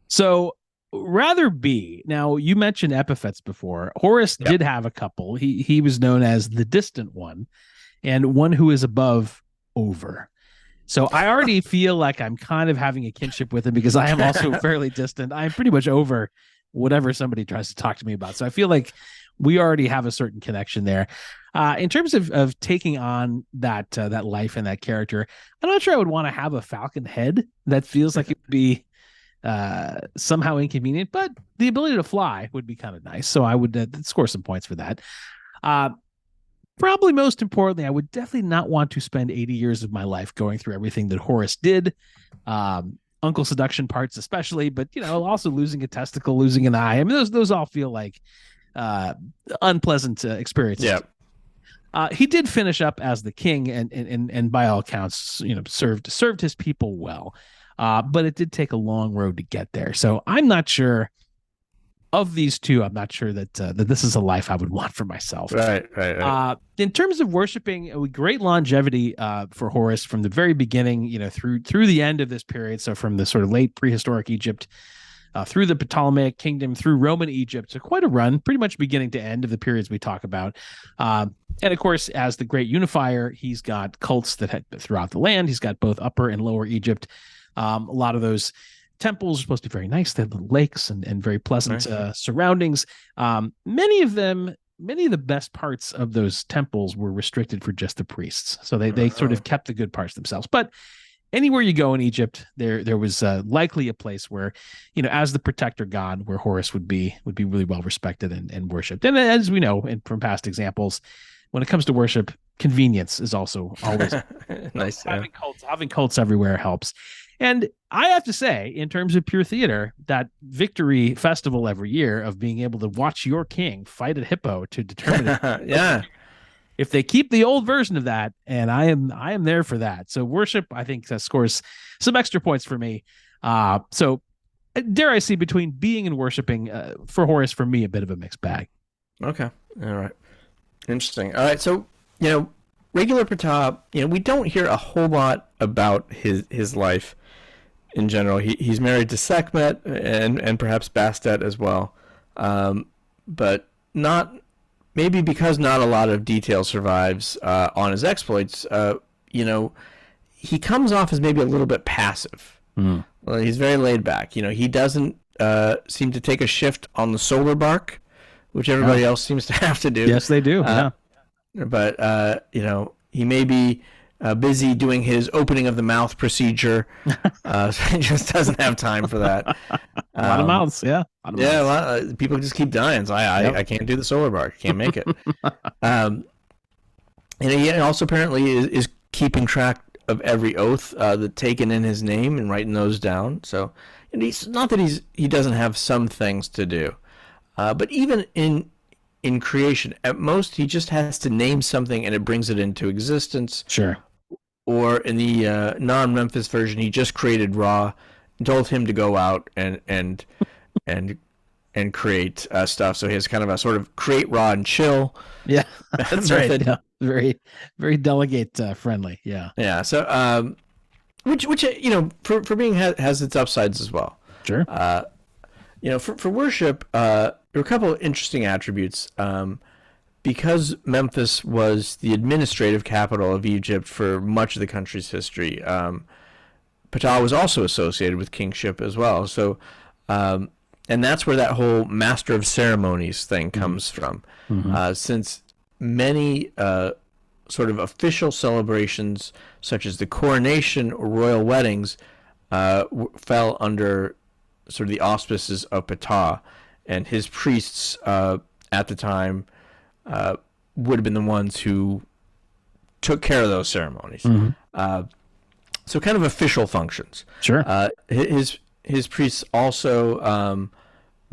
So rather be. Now, you mentioned epithets before. Horus did have a couple. He was known as the distant one, and one who is above over. So I already feel like I'm kind of having a kinship with him because I am also fairly distant. I'm pretty much over whatever somebody tries to talk to me about. So I feel like we already have a certain connection there. In terms of taking on that life and that character, I'm not sure I would want to have a falcon head. That feels like it would be somehow inconvenient, but the ability to fly would be kind of nice. So I would score some points for that. Probably most importantly, I would definitely not want to spend 80 years of my life going through everything that Horus did. Uncle seduction parts especially, but also losing a testicle, losing an eye. I mean, those all feel like unpleasant experiences. Yeah. He did finish up as the king, and by all accounts, served his people well. But it did take a long road to get there. So I'm not sure. Of these two, I'm not sure that this is a life I would want for myself. Right. In terms of worshiping, great longevity for Horus from the very beginning, through the end of this period. So from the sort of late prehistoric Egypt, through the Ptolemaic kingdom, through Roman Egypt. So quite a run, pretty much beginning to end of the periods we talk about. And of course, as the great unifier, he's got cults throughout the land. He's got both Upper and Lower Egypt. A lot of those temples are supposed to be very nice. They have little lakes and very pleasant surroundings. Many of the best parts of those temples were restricted for just the priests. So they sort of kept the good parts themselves. But anywhere you go in Egypt, there was likely a place where, as the protector god, where Horus would be really well respected and worshipped. And as we know from past examples, when it comes to worship, convenience is also always nice. Having cults everywhere helps. And I have to say, in terms of pure theater, that victory festival every year of being able to watch your king fight a hippo to determine if they keep the old version of that, and I am there for that. So worship, I think, scores some extra points for me. So dare I say, between being and worshiping, for Horus, for me, a bit of a mixed bag. Okay. All right. Interesting. All right. So, regular Ptah, we don't hear a whole lot about his life in general. He's married to Sekhmet and perhaps Bastet as well. But maybe because not a lot of detail survives on his exploits, he comes off as maybe a little bit passive. Well, he's very laid back. He doesn't seem to take a shift on the solar bark, which everybody else seems to have to do. Yes, they do. But he may be busy doing his opening of the mouth procedure, so he just doesn't have time for that. A lot of mouths, yeah. A lot. People just keep dying. So I can't do the solar bark. Can't make it. And he also apparently is keeping track of every oath that's taken in his name and writing those down. So, and he's not that he doesn't have some things to do, but even in creation, at most he just has to name something and it brings it into existence. Sure. Or in the non-Memphis version, he just created Ra, and told him to go out and create stuff. So he has kind of a sort of create Ra and chill. Yeah, that's right. Yeah. Very, very delegate friendly. Yeah. Yeah. So, which for being has its upsides as well. Sure. For worship, there were a couple of interesting attributes. Because Memphis was the administrative capital of Egypt for much of the country's history, Ptah was also associated with kingship as well. So, and that's where that whole master of ceremonies thing comes from. Since many sort of official celebrations, such as the coronation or royal weddings, fell under sort of the auspices of Ptah, and his priests at the time would have been the ones who took care of those ceremonies. So kind of official functions. Sure. His priests also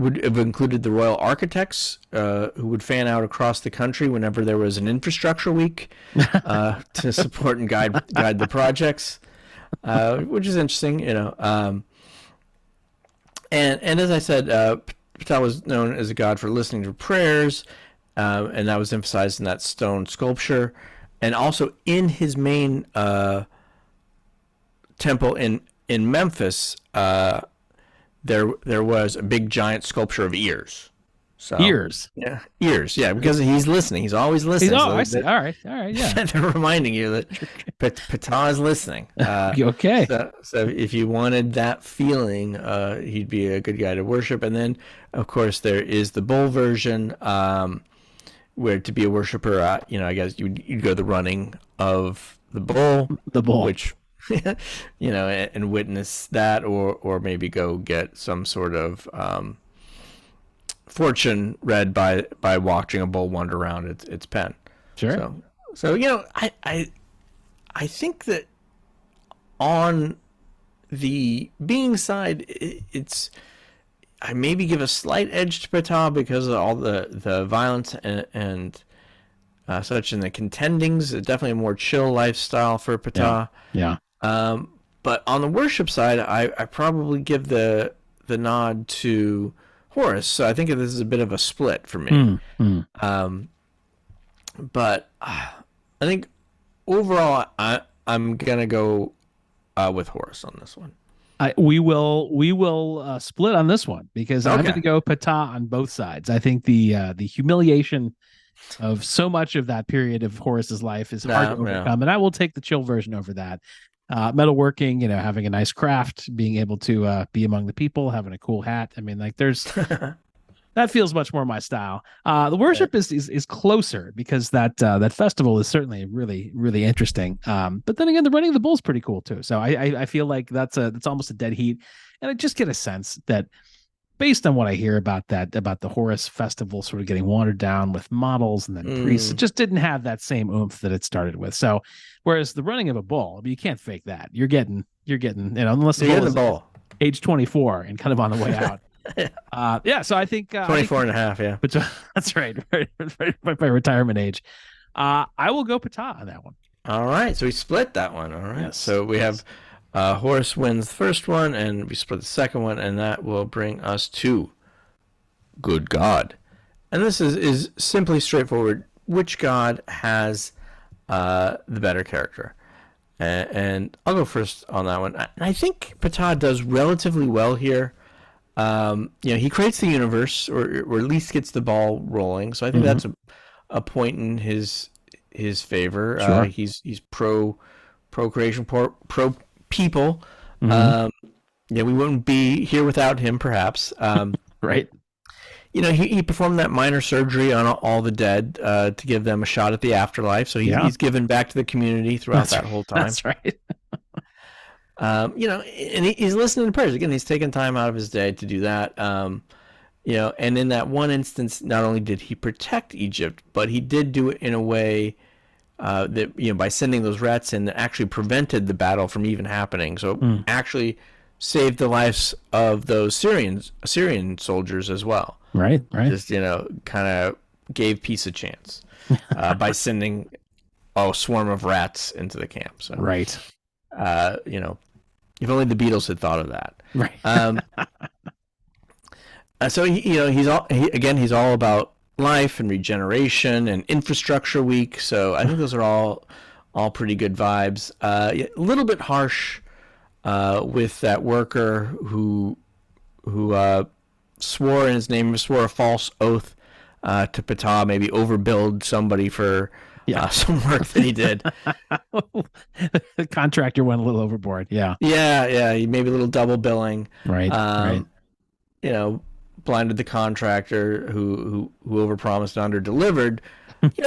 would have included the royal architects who would fan out across the country whenever there was an infrastructure week to support and guide the projects, which is interesting, you know. And as I said, Ptah was known as a god for listening to prayers, and that was emphasized in that stone sculpture, and also in his main temple in Memphis. There was a big giant sculpture of ears. So, ears. Yeah, ears. Yeah, because he's listening. He's always listening. I see. All right. Yeah. They're reminding you that Ptah is listening. Okay. So if you wanted that feeling, he'd be a good guy to worship. And then, of course, there is the bull version, where to be a worshiper, I guess you'd go the running of the bull. The bull. Which, and witness that, or maybe go get some sort of fortune read by watching a bull wander around its pen. Sure. So I think that on the being side, I maybe give a slight edge to Ptah because of all the violence and such in the contendings. It's definitely a more chill lifestyle for Ptah. Yeah. But on the worship side, I probably give the nod to Horus. So I think this is a bit of a split for me. But I think overall, I'm gonna go with Horus on this one. We will split on this one because I'm going to go Ptah on both sides. I think the humiliation of so much of that period of Horus's life is hard to overcome, and I will take the chill version over that. Metalworking, having a nice craft, being able to be among the people, having a cool hat. I mean, like there's that feels much more my style. The worship is closer because that festival is certainly really, really interesting. But then again, the running of the bull is pretty cool too. So I feel like that's almost a dead heat, and I just get a sense that based on what I hear about the Horus festival sort of getting watered down with models and then priests, it just didn't have that same oomph that it started with. So whereas the running of a bull, you can't fake that. You're getting unless the bull is age 24 and kind of on the way out. So I think 24 and a half, yeah. But that's right, by retirement age. I will go Ptah on that one. All right, so we split that one. All right, yes. So we have Horus wins the first one, and we split the second one, and that will bring us to Good God. And this is simply straightforward. Which god has the better character? And I'll go first on that one. I think Ptah does relatively well here. He creates the universe, or at least gets the ball rolling. So I think that's a point in his favor. Sure. He's pro creation, pro people. We wouldn't be here without him, perhaps. Right. He performed that minor surgery on all the dead to give them a shot at the afterlife. So he's given back to the community throughout that whole time. That's right. And he's listening to prayers. Again, he's taken time out of his day to do that. And in that one instance, not only did he protect Egypt, but he did do it in a way that, by sending those rats in, that actually prevented the battle from even happening. So it actually saved the lives of those Assyrian soldiers as well. Right. Just, kind of gave peace a chance by sending a swarm of rats into the camp. So, right. If only the Beatles had thought of that. Right. So he's all about life and regeneration and infrastructure week. So I think those are all pretty good vibes. A little bit harsh with that worker who swore a false oath to Ptah, maybe overbilled somebody for some work that he did. The contractor went a little overboard. Yeah. Maybe a little double billing. Right. Blinded the contractor who overpromised and underdelivered.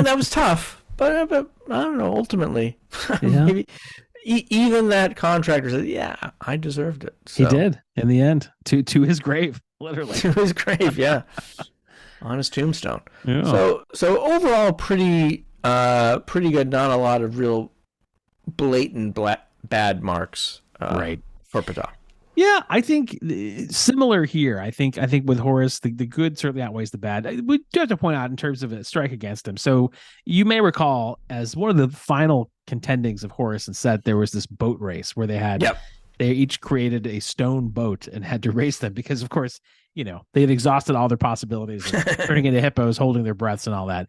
That was tough. But I don't know. Ultimately, maybe even that contractor said, "Yeah, I deserved it." So, he did in the end, to his grave, literally to his grave. Yeah, on his tombstone. Yeah. So overall, pretty good. Not a lot of real blatant bad marks. Right. For Ptah. Yeah, I think similar here. I think with Horus, the good certainly outweighs the bad. We do have to point out in terms of a strike against him. So you may recall, as one of the final contendings of Horus and Set, there was this boat race where Yep. they each created a stone boat and had to race them because, of course, they had exhausted all their possibilities of turning into hippos, holding their breaths, and all that.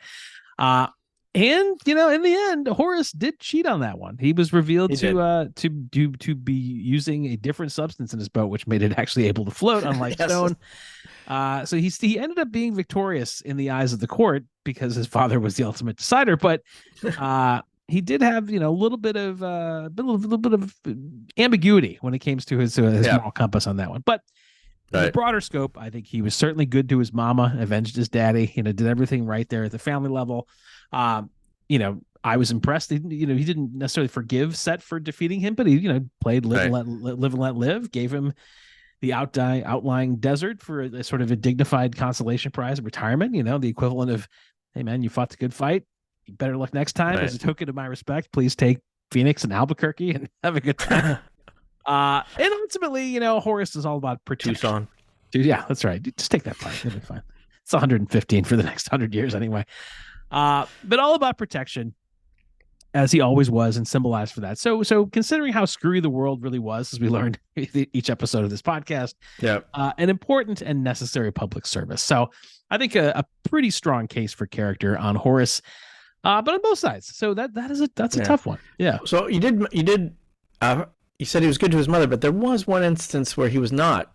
And in the end, Horus did cheat on that one. He was revealed to be using a different substance in his boat, which made it actually able to float, unlike Yes. stone. So he ended up being victorious in the eyes of the court because his father was the ultimate decider. But he did have a little bit of ambiguity when it came to his moral compass on that one. But in the broader scope, I think he was certainly good to his mama, avenged his daddy, did everything right there at the family level. I was impressed. He didn't necessarily forgive Set for defeating him, but he, played live and let live, gave him the outlying desert for a sort of a dignified consolation prize of retirement, the equivalent of, hey man, you fought the good fight. Better luck next time. As a token of my respect, please take Phoenix and Albuquerque and have a good time. And ultimately, Horus is all about protection. Tucson. Yeah, that's right. Just take that part. It'll be fine. It's 115 for the next 100 years anyway. But all about protection, as he always was, and symbolized for that. So considering how screwy the world really was, as we learned each episode of this podcast, an important and necessary public service. So I think a pretty strong case for character on Horus, but on both sides. So that's a tough one. Yeah. So you said he was good to his mother, but there was one instance where he was not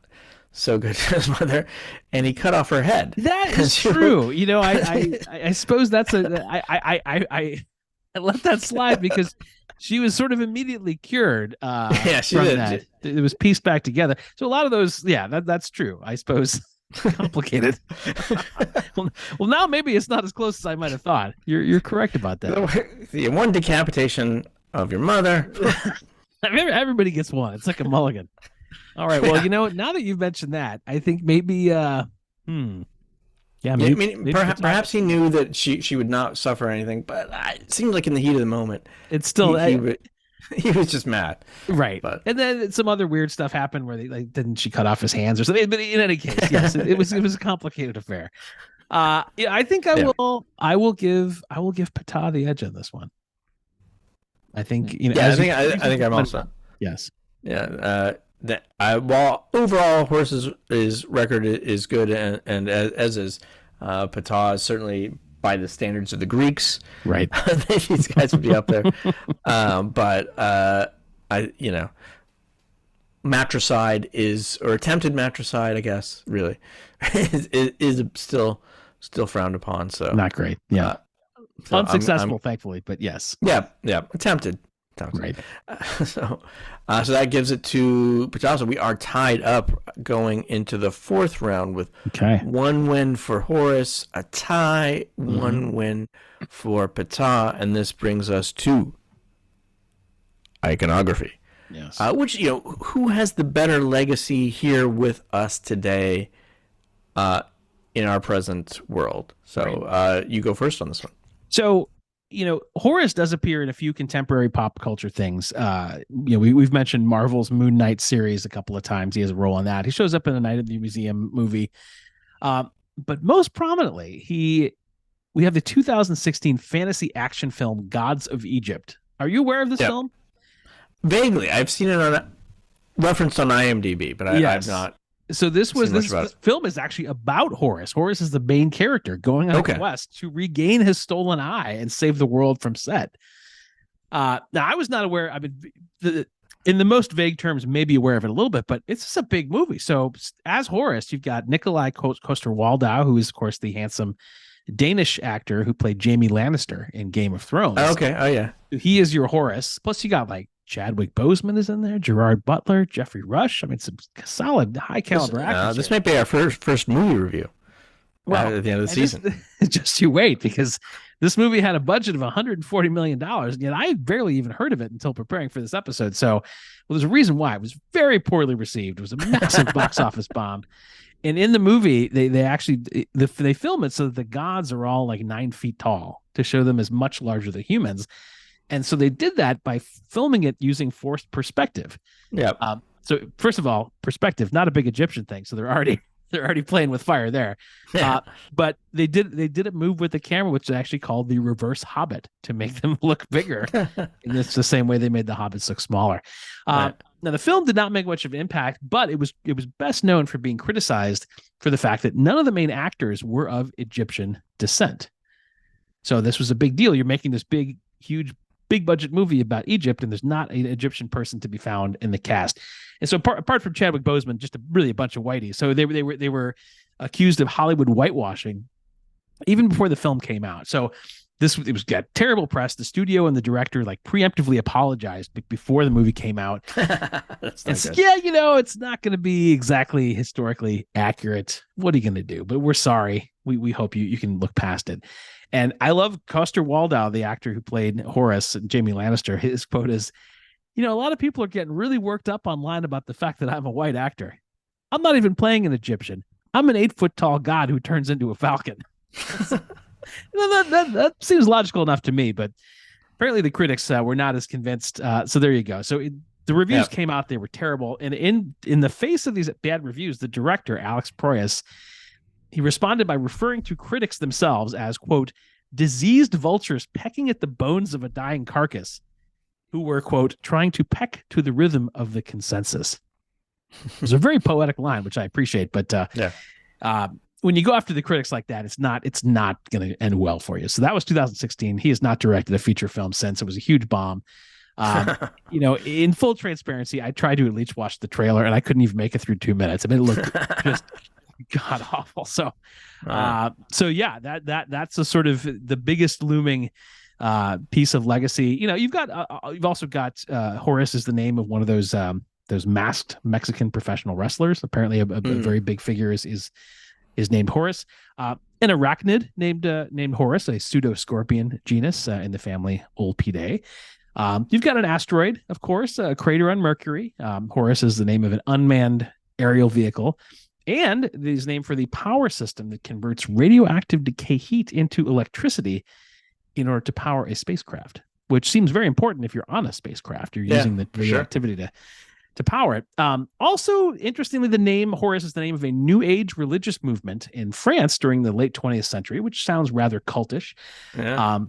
so good to his mother, and he cut off her head. That is true. I suppose that's I let that slide because she was sort of immediately cured. She from did. That. It was pieced back together. So a lot of those, that's true. I suppose complicated. well, now maybe it's not as close as I might have thought. You're correct about that. The one decapitation of your mother. Everybody gets one. It's like a mulligan. All right. Well, now that you've mentioned that, I think maybe, Yeah, maybe perhaps he knew that she would not suffer anything, but it seemed like in the heat of the moment, it's still he was just mad, right? But, and then some other weird stuff happened where they didn't she cut off his hands or something? But in any case, yes, it was a complicated affair. I think I will give Ptah the edge on this one. I think I think I'm also yes. Yeah. While overall Horus's record is good, and as is Ptah, is certainly by the standards of the Greeks, right? These guys would be up there. But matricide attempted matricide, I guess, really is still frowned upon. So not great. Yeah, unsuccessful, thankfully, but yes. Yeah, attempted. Right. So that gives it to Ptah. So we are tied up going into the fourth round with one win for Horus, a tie, one win for Ptah, and this brings us to iconography. Yes. Which who has the better legacy here with us today, in our present world? So you go first on this one. So. Horus does appear in a few contemporary pop culture things. We've mentioned Marvel's Moon Knight series a couple of times. He has a role in that. He shows up in a Night at the Museum movie. But most prominently, we have the 2016 fantasy action film Gods of Egypt. Are you aware of this film? Vaguely. I've seen it referenced on IMDb, but I've not. So this film is actually about Horus. Horus is the main character going on a quest to regain his stolen eye and save the world from Set. Now, I was not aware. I mean, in the most vague terms, maybe aware of it a little bit, but it's just a big movie. So as Horus, you've got Nikolai Coster-Waldau, who is, of course, the handsome Danish actor who played Jaime Lannister in Game of Thrones. Okay. Oh, yeah. He is your Horus. Plus, you got Chadwick Boseman is in there, Gerard Butler, Jeffrey Rush. I mean, some solid, high caliber actors. This might be our first movie review. Well, at the end of the season. Just you wait, because this movie had a budget of $140 million, and yet I barely even heard of it until preparing for this episode. So, there's a reason why. It was very poorly received. It was a massive box office bomb. And in the movie, they actually they film it so that the gods are all 9 feet tall to show them as much larger than humans. And so they did that by filming it using forced perspective. Yeah. So first of all, perspective, not a big Egyptian thing. So they're already playing with fire there. Yeah. But they did a move with the camera, which they actually called the reverse Hobbit to make them look bigger. And it's the same way they made the Hobbits look smaller. Right. Now the film did not make much of an impact, but it was best known for being criticized for the fact that none of the main actors were of Egyptian descent. So this was a big deal. You're making this big, huge, big budget movie about Egypt, and there's not an Egyptian person to be found in the cast. And so apart from Chadwick Boseman, just really a bunch of whiteys. So they were accused of Hollywood whitewashing even before the film came out. So it was got terrible press. The studio and the director like preemptively apologized before the movie came out. That's not good. Yeah, it's not going to be exactly historically accurate. What are you going to do? But we're sorry. We hope you can look past it. And I love Coster Waldau, the actor who played Horus, and Jamie Lannister. His quote is, a lot of people are getting really worked up online about the fact that I'm a white actor. I'm not even playing an Egyptian. I'm an 8-foot tall god who turns into a falcon. That seems logical enough to me, but apparently the critics were not as convinced. So there you go. So the reviews came out; they were terrible. And in the face of these bad reviews, the director Alex Proyas, he responded by referring to critics themselves as, quote, diseased vultures pecking at the bones of a dying carcass, who were, quote, trying to peck to the rhythm of the consensus. It was a very poetic line, which I appreciate, but when you go after the critics like that, it's not going to end well for you. So that was 2016. He has not directed a feature film since. It was a huge bomb. In full transparency, I tried to at least watch the trailer, and I couldn't even make it through 2 minutes. I mean, it looked just god awful. So, that's a sort of the biggest looming piece of legacy. You've also got Horus is the name of one of those masked Mexican professional wrestlers. Apparently, a very big figure is named Horus. An arachnid named Horus, a pseudo-scorpion genus in the family Olpidae. You've got an asteroid, of course, a crater on Mercury. Horus is the name of an unmanned aerial vehicle. And it is named for the power system that converts radioactive decay heat into electricity in order to power a spacecraft, which seems very important if you're on a spacecraft. You're using the radioactivity to power it. Also, interestingly, the name Horus is the name of a New Age religious movement in France during the late 20th century, which sounds rather cultish. Yeah.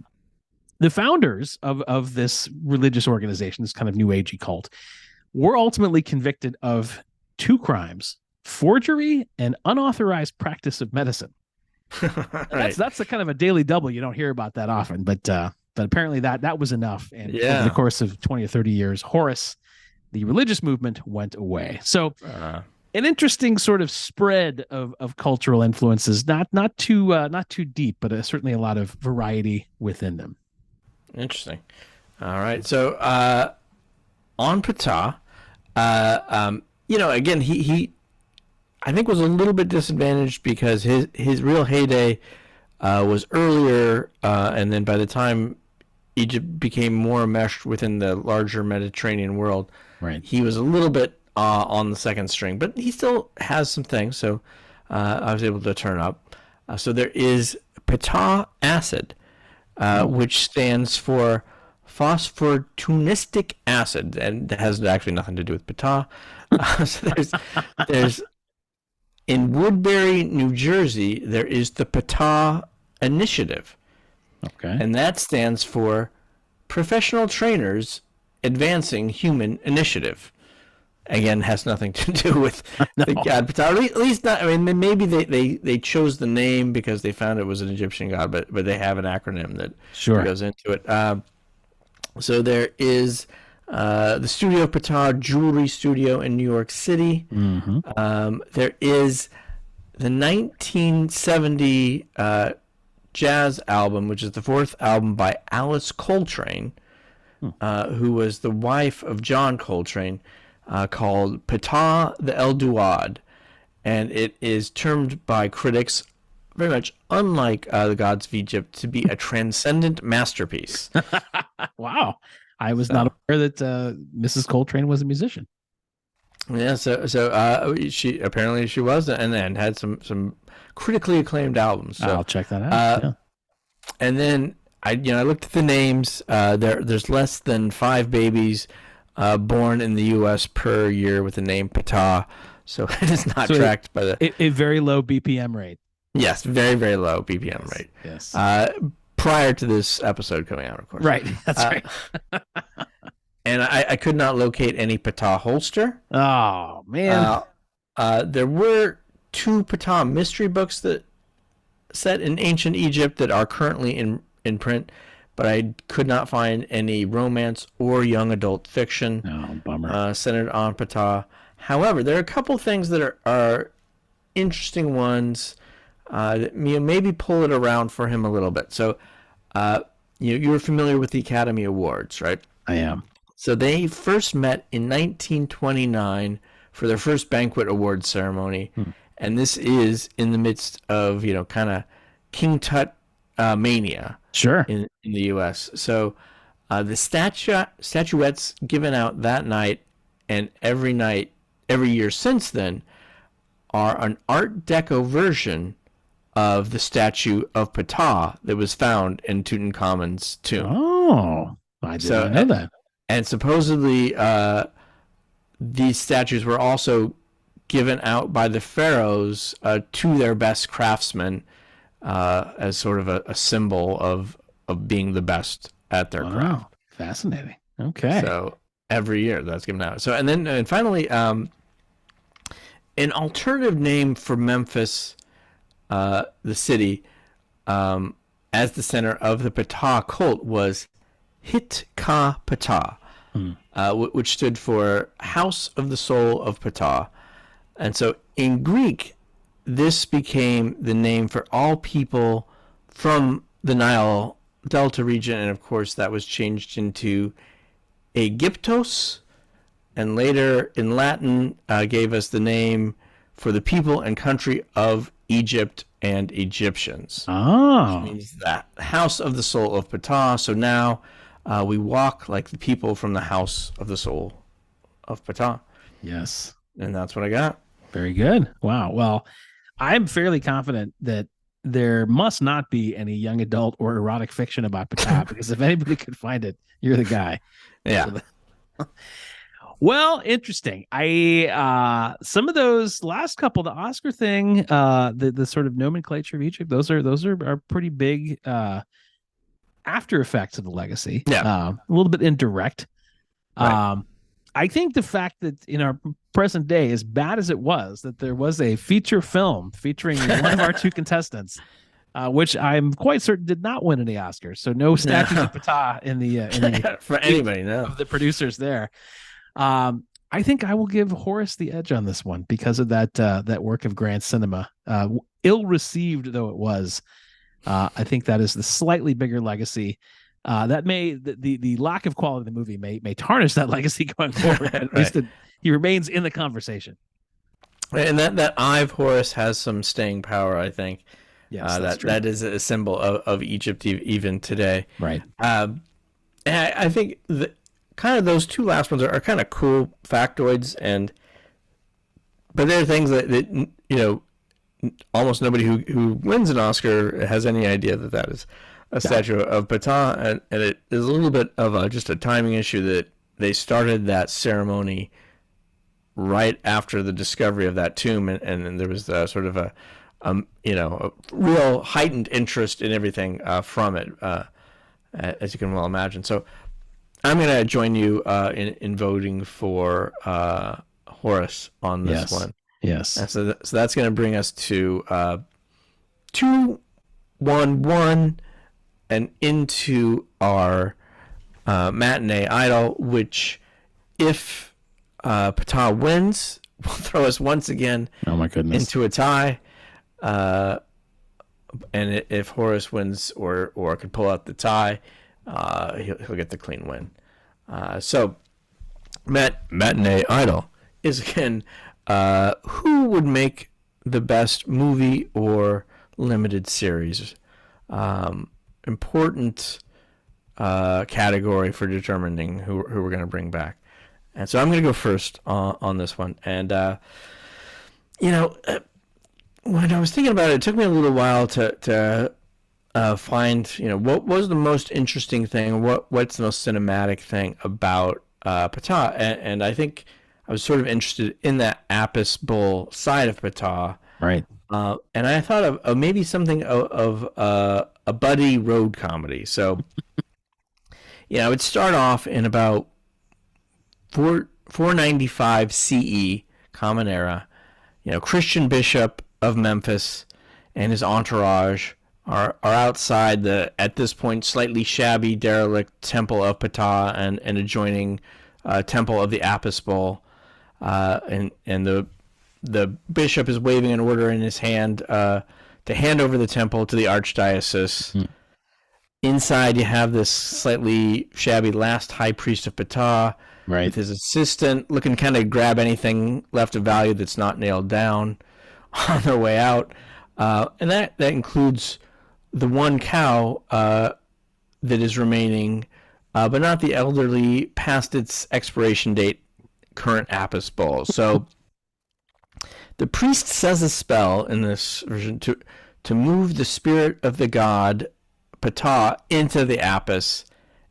The founders of this religious organization, this kind of New Agey cult, were ultimately convicted of 2 crimes: forgery and unauthorized practice of medicine. Right. That's a kind of a daily double. You don't hear about that often, but apparently that was enough. And over the course of 20 or 30 years, Horus, the religious movement, went away. So an interesting sort of spread of cultural influences, not too deep, but certainly a lot of variety within them. Interesting. All right. So on Ptah, again, he I think was a little bit disadvantaged because his real heyday was earlier, and then by the time Egypt became more enmeshed within the larger Mediterranean world, right, he was a little bit on the second string, but he still has some things. So I was able to turn up. So there is Ptah acid, which stands for phosphotunistic acid, and it has actually nothing to do with Ptah. So there's in Woodbury, New Jersey, there is the Ptah Initiative. Okay. And that stands for Professional Trainers Advancing Human Initiative. Again, has nothing to do with the god Ptah. At least not. I mean, maybe they chose the name because they found it was an Egyptian god, but they have an acronym that goes into it. So there is the Studio Ptah Jewelry Studio in New York City. Mm-hmm. There is the 1970 jazz album, which is the 4th album by Alice Coltrane, who was the wife of John Coltrane, called Ptah the El Duad. And it is termed by critics, very much unlike the Gods of Egypt, to be a transcendent masterpiece. Wow. I was not aware that Mrs. Coltrane was a musician. Yeah, so she apparently was, and had some critically acclaimed albums. So, I'll check that out. And then I looked at the names. There's less than 5 babies born in the U.S. per year with the name Ptah. So it is not So tracked by the... a very low BPM rate. Yes, very, very low BPM Yes. rate. Yes. Prior to this episode coming out, of course. Right. That's right. And I could not locate any Ptah holster. Oh man. There were 2 Ptah mystery books that set in ancient Egypt that are currently in print, but I could not find any romance or young adult fiction bummer. centered on Ptah. However, there are a couple things that are interesting ones that maybe pull it around for him a little bit. So, you're familiar with the Academy Awards, right? I am. So they first met in 1929 for their first banquet award ceremony, and this is in the midst of kind of King Tut mania. Sure. In the U.S. So the statuettes given out that night and every year since then are an Art Deco version of the statue of Ptah that was found in Tutankhamun's tomb. Oh, I didn't know that. And supposedly these statues were also given out by the pharaohs to their best craftsmen as sort of a symbol of being the best at their craft. Fascinating. Okay. So every year that's given out. So and finally, an alternative name for Memphis, the city, as the center of the Ptah cult was Hit-Ka-Ptah, which stood for House of the Soul of Ptah. And so in Greek, this became the name for all people from the Nile Delta region, and of course that was changed into Aegyptos, and later in Latin gave us the name for the people and country of Egypt and Egyptians. Oh. Which means that House of the Soul of Ptah. So now we walk like the people from the House of the Soul of Ptah. Yes. And that's what I got. Very good. Wow. Well, I'm fairly confident that there must not be any young adult or erotic fiction about Ptah, because if anybody could find it, you're the guy. Yeah. Well, interesting. I some of those last couple, the Oscar thing, the sort of nomenclature of Egypt, those are pretty big after effects of the legacy. Yeah. A little bit indirect. Right. I think the fact that in our present day, as bad as it was, that there was a feature film featuring one of our 2 contestants, which I'm quite certain did not win any Oscars. So no statues of Ptah in the for anybody, no. of the producers there. I think I will give Horus the edge on this one because of that work of grand cinema. Ill received though it was, I think that is the slightly bigger legacy. That may the lack of quality of the movie may tarnish that legacy going forward. At least he remains in the conversation. And that eye of Horus has some staying power, I think. Yes, that is a symbol of Egypt even today. Right. And I think kind of those 2 last ones are kind of cool factoids, but they're things that almost nobody who wins an Oscar has any idea that is a statue of Ptah, and it is a little bit of just a timing issue that they started that ceremony right after the discovery of that tomb, and there was sort of a real heightened interest in everything from it, as you can well imagine. So I'm going to join you in voting for Horus on this one. Yes. And so that's going to bring us to 2-1-1 and into our matinee idol, which, if Ptah wins, will throw us once again into a tie. And if Horus wins or could pull out the tie, he'll get the clean win. So matinee idol is again, who would make the best movie or limited series? Important category for determining who we're going to bring back. And so I'm going to go first on this one. And when I was thinking about it, it took me a little while to find what was the most interesting thing, what's the most cinematic thing about Ptah, and I think I was sort of interested in that Apis bull side of Ptah. Right. And I thought of maybe something of a buddy road comedy. So, I would start off in about 495 CE, Common Era. Christian bishop of Memphis and his entourage are outside the, at this point, slightly shabby, derelict temple of Ptah and adjoining temple of the Apis bull. And the bishop is waving an order in his hand to hand over the temple to the archdiocese. Inside, you have this slightly shabby last high priest of Ptah with his assistant looking to kind of grab anything left of value that's not nailed down on their way out. And that includes the one cow that is remaining, but not the elderly, past its expiration date, current Apis bull. So the priest says a spell in this version to move the spirit of the god Ptah into the Apis,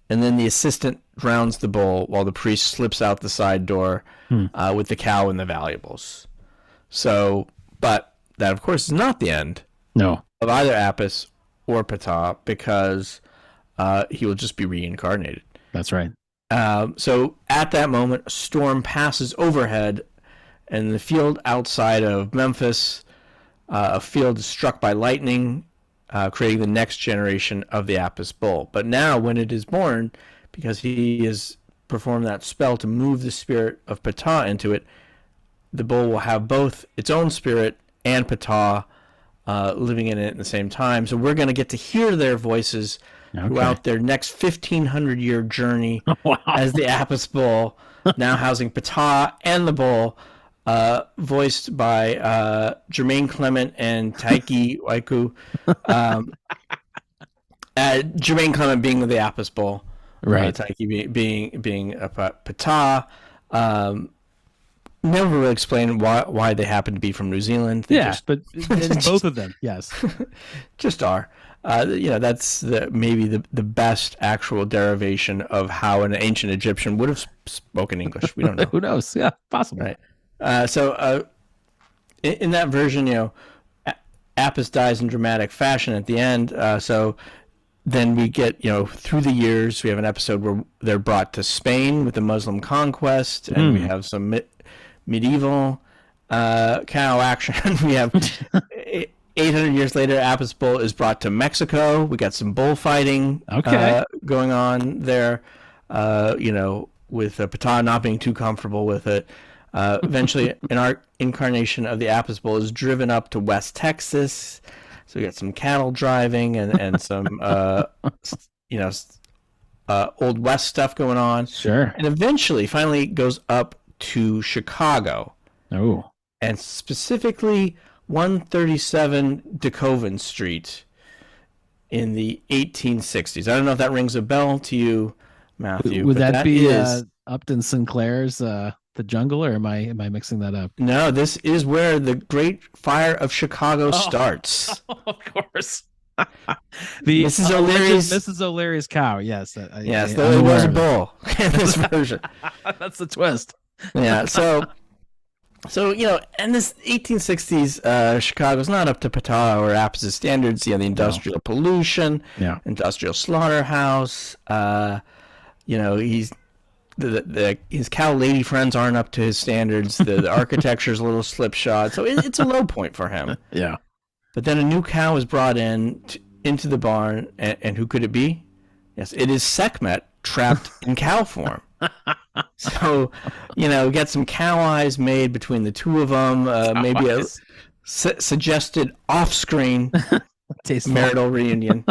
and then the assistant drowns the bull while the priest slips out the side door with the cow and the valuables. So, but that of course is not the end of either Apis or Ptah, because he will just be reincarnated. That's right. So at that moment, a storm passes overhead, and the field outside of Memphis, a field is struck by lightning, creating the next generation of the Apis bull. But now, when it is born, because he has performed that spell to move the spirit of Ptah into it, the bull will have both its own spirit and Ptah living in it at the same time. So we're going to get to hear their voices throughout their next 1,500-year journey as the Apis bull, now housing Ptah and the bull, voiced by Jermaine Clement and Taiki Waiko. Jermaine Clement being the Apis bull, right? Taiki being a Ptah. Never really explained why they happen to be from New Zealand. But both of them, yes, just are. That's maybe the best actual derivation of how an ancient Egyptian would have spoken English. We don't know. Who knows? Yeah, possible. Right. So in that version, Apis dies in dramatic fashion at the end. So then we get, through the years, we have an episode where they're brought to Spain with the Muslim conquest, and we have some medieval cow action. We have 800 years later, Apis bull is brought to Mexico. We got some bullfighting going on there, with Ptah not being too comfortable with it. Eventually, an incarnation of the Apis bull is driven up to West Texas. So we got some cattle driving and some, Old West stuff going on. Sure. And eventually, finally goes up to Chicago. Oh. And specifically 137 DeKoven Street in the 1860s. I don't know if that rings a bell to you, Matthew. Would that be Upton Sinclair's The Jungle, or am I mixing that up? No, this is where the Great Fire of Chicago starts. Of course. The Mrs. O'Leary's cow. Yes. Yes, there was a bull in this version. That's the twist. Yeah. So in this 1860s, Chicago's not up to Ptah or Apis' standards. The industrial pollution, industrial slaughterhouse. He's his cow lady friends aren't up to his standards. The architecture's a little slipshod, so it's a low point for him. Yeah. But then a new cow is brought into the barn, and who could it be? Yes, it is Sekhmet trapped in cow form. So, we got some cow eyes made between the two of them. Maybe a suggested off-screen marital reunion.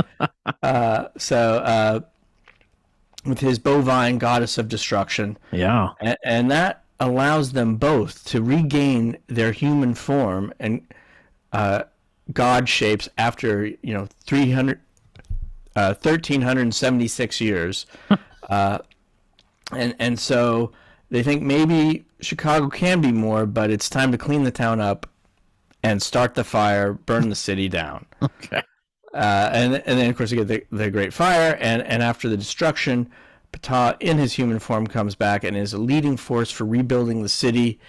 With his bovine goddess of destruction. Yeah. And that allows them both to regain their human form and god shapes after, 1,376 years. And so they think maybe Chicago can be more, but it's time to clean the town up and start the fire, burn the city down. Okay. And then, of course, you get the Great Fire, and after the destruction, Ptah, in his human form, comes back and is a leading force for rebuilding the city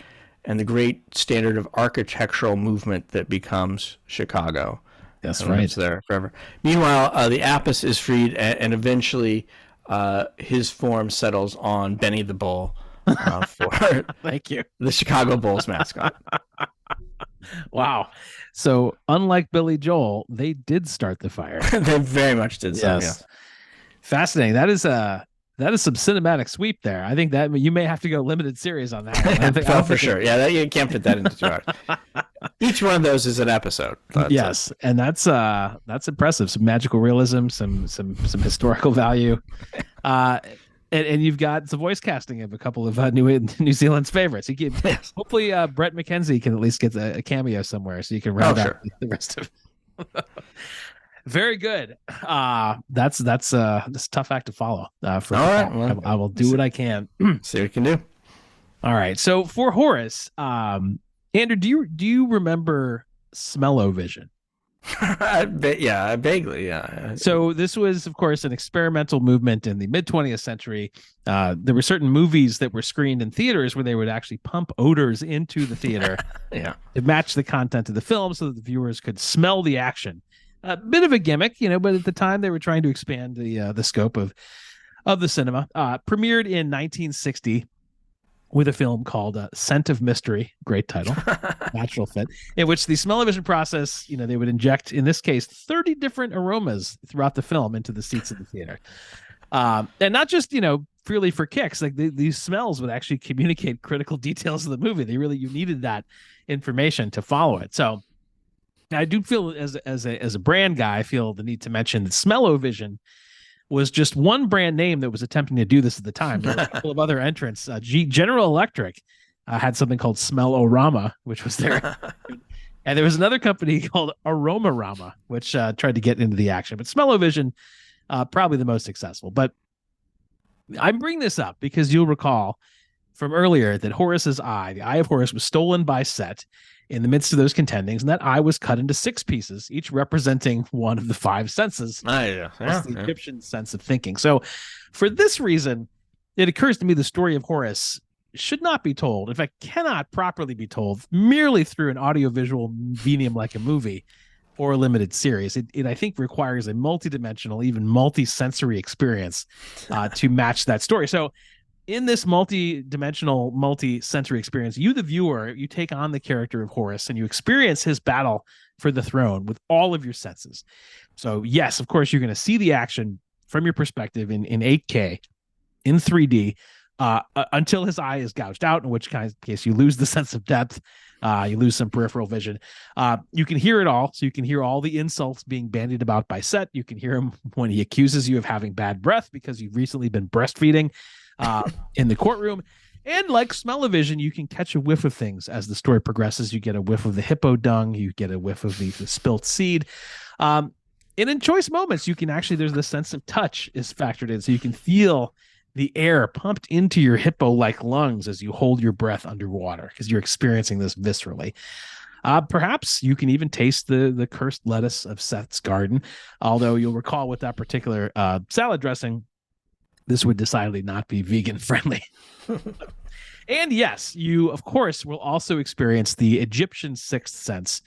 and the great standard of architectural movement that becomes Chicago. That's and right. lives there forever. Meanwhile, the Apis is freed, and eventually his form settles on Benny the Bull for Thank you. the Chicago Bulls mascot. Wow. So unlike Billy Joel, they did start the fire. They very much did so. Yes. Fascinating. That is some cinematic sweep there. I think that you may have to go limited series on that. For sure. Yeah, you can't fit that into 2 hours. Each one of those is an episode. Yes, and that's impressive. Some magical realism, some historical value, and you've got the voice casting of a couple of New Zealand's favorites. Hopefully Brett McKenzie can at least get a cameo somewhere, so you can round out the rest of. Very good. That's a tough act to follow. All right, well, I will do what I can. See what you can do. All right. So for Horus, Andrew, do you remember smell-o-vision? Yeah, vaguely. Yeah. So this was, of course, an experimental movement in the mid-20th century. There were certain movies that were screened in theaters where they would actually pump odors into the theater to match the content of the film so that the viewers could smell the action. A bit of a gimmick, but at the time they were trying to expand the scope of the cinema. Premiered in 1960 with a film called Scent of Mystery, great title, natural fit, in which the smell-o-vision process, they would inject, in this case, 30 different aromas throughout the film into the seats of the theater. And not just, purely for kicks, like these smells would actually communicate critical details of the movie. You needed that information to follow it. So I do feel as a brand guy, I feel the need to mention that smell-o-vision was just one brand name that was attempting to do this at the time. There were a couple of other entrants. General Electric had something called Smell-o-rama, which was there. And there was another company called Aromarama, which tried to get into the action. But smell-o-vision, probably the most successful. But I bring this up because you'll recall from earlier that Horus's eye, the eye of Horus, was stolen by Set in the midst of those contendings, and that eye was cut into 6 pieces, each representing one of the 5 senses. The Egyptian sense of thinking. So for this reason, it occurs to me the story of Horus should not be told, in fact, cannot properly be told merely through an audiovisual medium like a movie or a limited series. It I think, requires a multidimensional, even multi-sensory experience to match that story. So in this multi-dimensional, multi-sensory experience, you, the viewer, you take on the character of Horus and you experience his battle for the throne with all of your senses. So yes, of course, you're going to see the action from your perspective in 8K, in 3D, until his eye is gouged out, in which case you lose the sense of depth. You lose some peripheral vision. You can hear it all. So you can hear all the insults being bandied about by Set. You can hear him when he accuses you of having bad breath because you've recently been breastfeeding in the courtroom. And like smell-o-vision, you can catch a whiff of things as the story progresses. You get a whiff of the hippo dung. You get a whiff of the spilt seed. And in choice moments, you can actually, there's the sense of touch is factored in. So you can feel the air pumped into your hippo-like lungs as you hold your breath underwater because you're experiencing this viscerally. Perhaps you can even taste the cursed lettuce of Seth's garden, although you'll recall with that particular salad dressing, this would decidedly not be vegan friendly. And yes, you, of course, will also experience the Egyptian sixth sense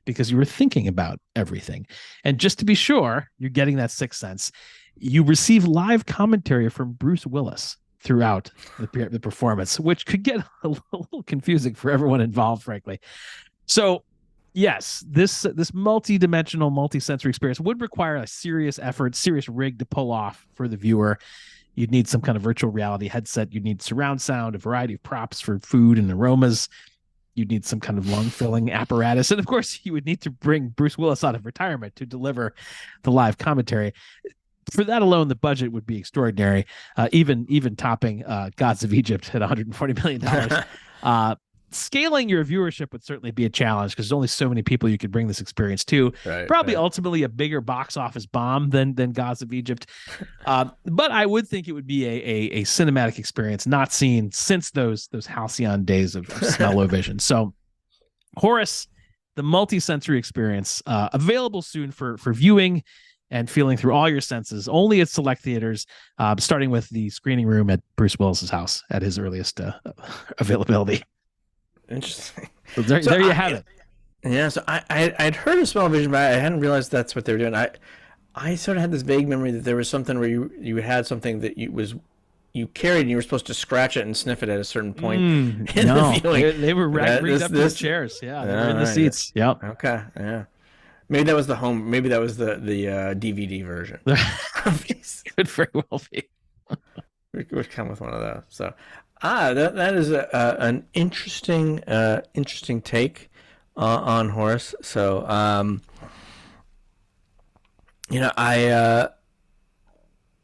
because you were thinking about everything. And just to be sure you're getting that sixth sense, you receive live commentary from Bruce Willis throughout the performance, which could get a little confusing for everyone involved, frankly. So yes, this multi-dimensional, multi-sensory experience would require a serious effort, serious rig to pull off for the viewer. You'd need some kind of virtual reality headset. You'd need surround sound, a variety of props for food and aromas. You'd need some kind of lung-filling apparatus. And of course, you would need to bring Bruce Willis out of retirement to deliver the live commentary. For that alone, the budget would be extraordinary, even topping Gods of Egypt at $140 million. Scaling your viewership would certainly be a challenge because there's only so many people you could bring this experience to. Probably ultimately a bigger box office bomb than Gods of Egypt. But I would think it would be a cinematic experience not seen since those halcyon days of smell-o-vision. So Horus, the multi-sensory experience, available soon for viewing and feeling through all your senses, only at select theaters, starting with the screening room at Bruce Willis's house at his earliest availability. Interesting. So there you have it. Yeah, so I'd heard of smell-o-vision, but I hadn't realized that's what they were doing. I sort of had this vague memory that there was something where you had something that you carried and you were supposed to scratch it and sniff it at a certain point. No, they were rigged up to the chairs. Yeah, they were in the seats. Yep. Okay. Yeah. Maybe that was the home. Maybe that was the DVD version. Could very well be. We would come with one of those. So, that is an interesting take on Horus. So,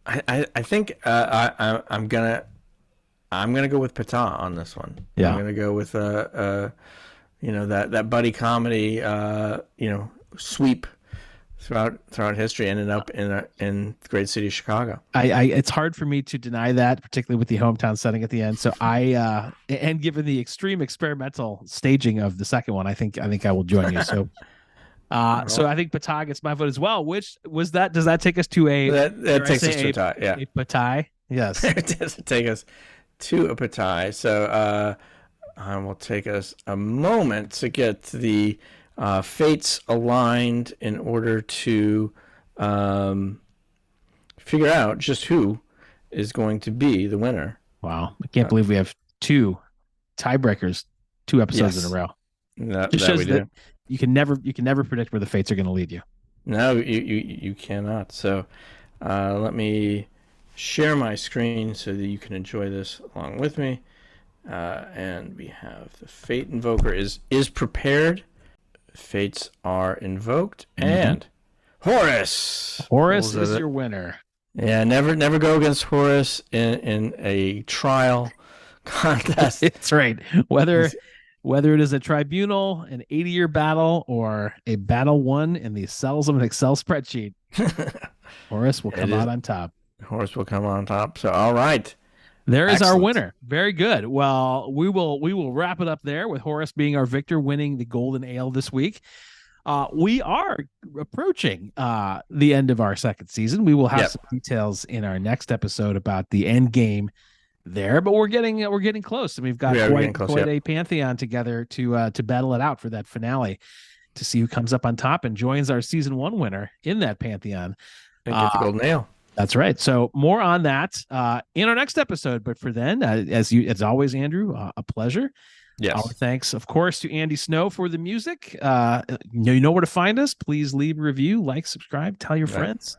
I think I'm gonna go with Ptah on this one. Yeah. I'm gonna go with that buddy comedy sweep throughout history, ended up in the great city of Chicago. It's hard for me to deny that, particularly with the hometown setting at the end. So and given the extreme experimental staging of the second one, I think I will join you. So so I think Ptah gets my vote as well. Which was that? Does that take us to that takes us to a tie? Yeah, a Ptah. Yes, it does take us to a Ptah. So I will take us a moment to get the fates aligned in order to figure out just who is going to be the winner. Wow, I can't believe we have 2 tiebreakers, 2 episodes in a row. Just shows that you can never predict where the fates are going to lead you. No, you cannot. So let me share my screen so that you can enjoy this along with me. And we have the Fate Invoker is prepared. Fates are invoked, and Horus is your winner. Yeah, never go against Horus in a trial contest. That's right. Whether it is a tribunal, an 80-year battle, or a battle won in the cells of an Excel spreadsheet, Horus will come out on top. Horus will come on top. So, all right. There is our winner. Very good. Well, we will wrap it up there with Horus being our victor, winning the Golden Ale this week. We are approaching the end of our second season. We will have some details in our next episode about the end game there, but we're getting close, and we've got quite a pantheon together to battle it out for that finale, to see who comes up on top and joins our season 1 winner in that pantheon and get the Golden Ale. That's right. So more on that in our next episode. But for then, as always, Andrew, a pleasure. Yes. Our thanks, of course, to Andy Snow for the music. You know where to find us. Please leave a review, like, subscribe, tell your friends.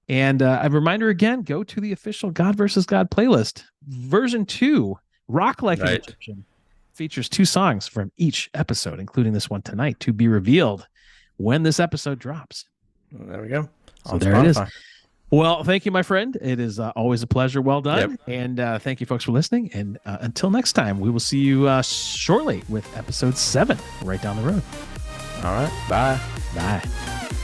And a reminder again, go to the official God vs. God playlist. Version 2, Rock Like an Egyptian, features 2 songs from each episode, including this one tonight, to be revealed when this episode drops. There we go. So there it is. Well, thank you, my friend. It is always a pleasure. Well done. Yep. And thank you, folks, for listening. And until next time, we will see you shortly with episode 7 right down the road. All right. Bye. Bye.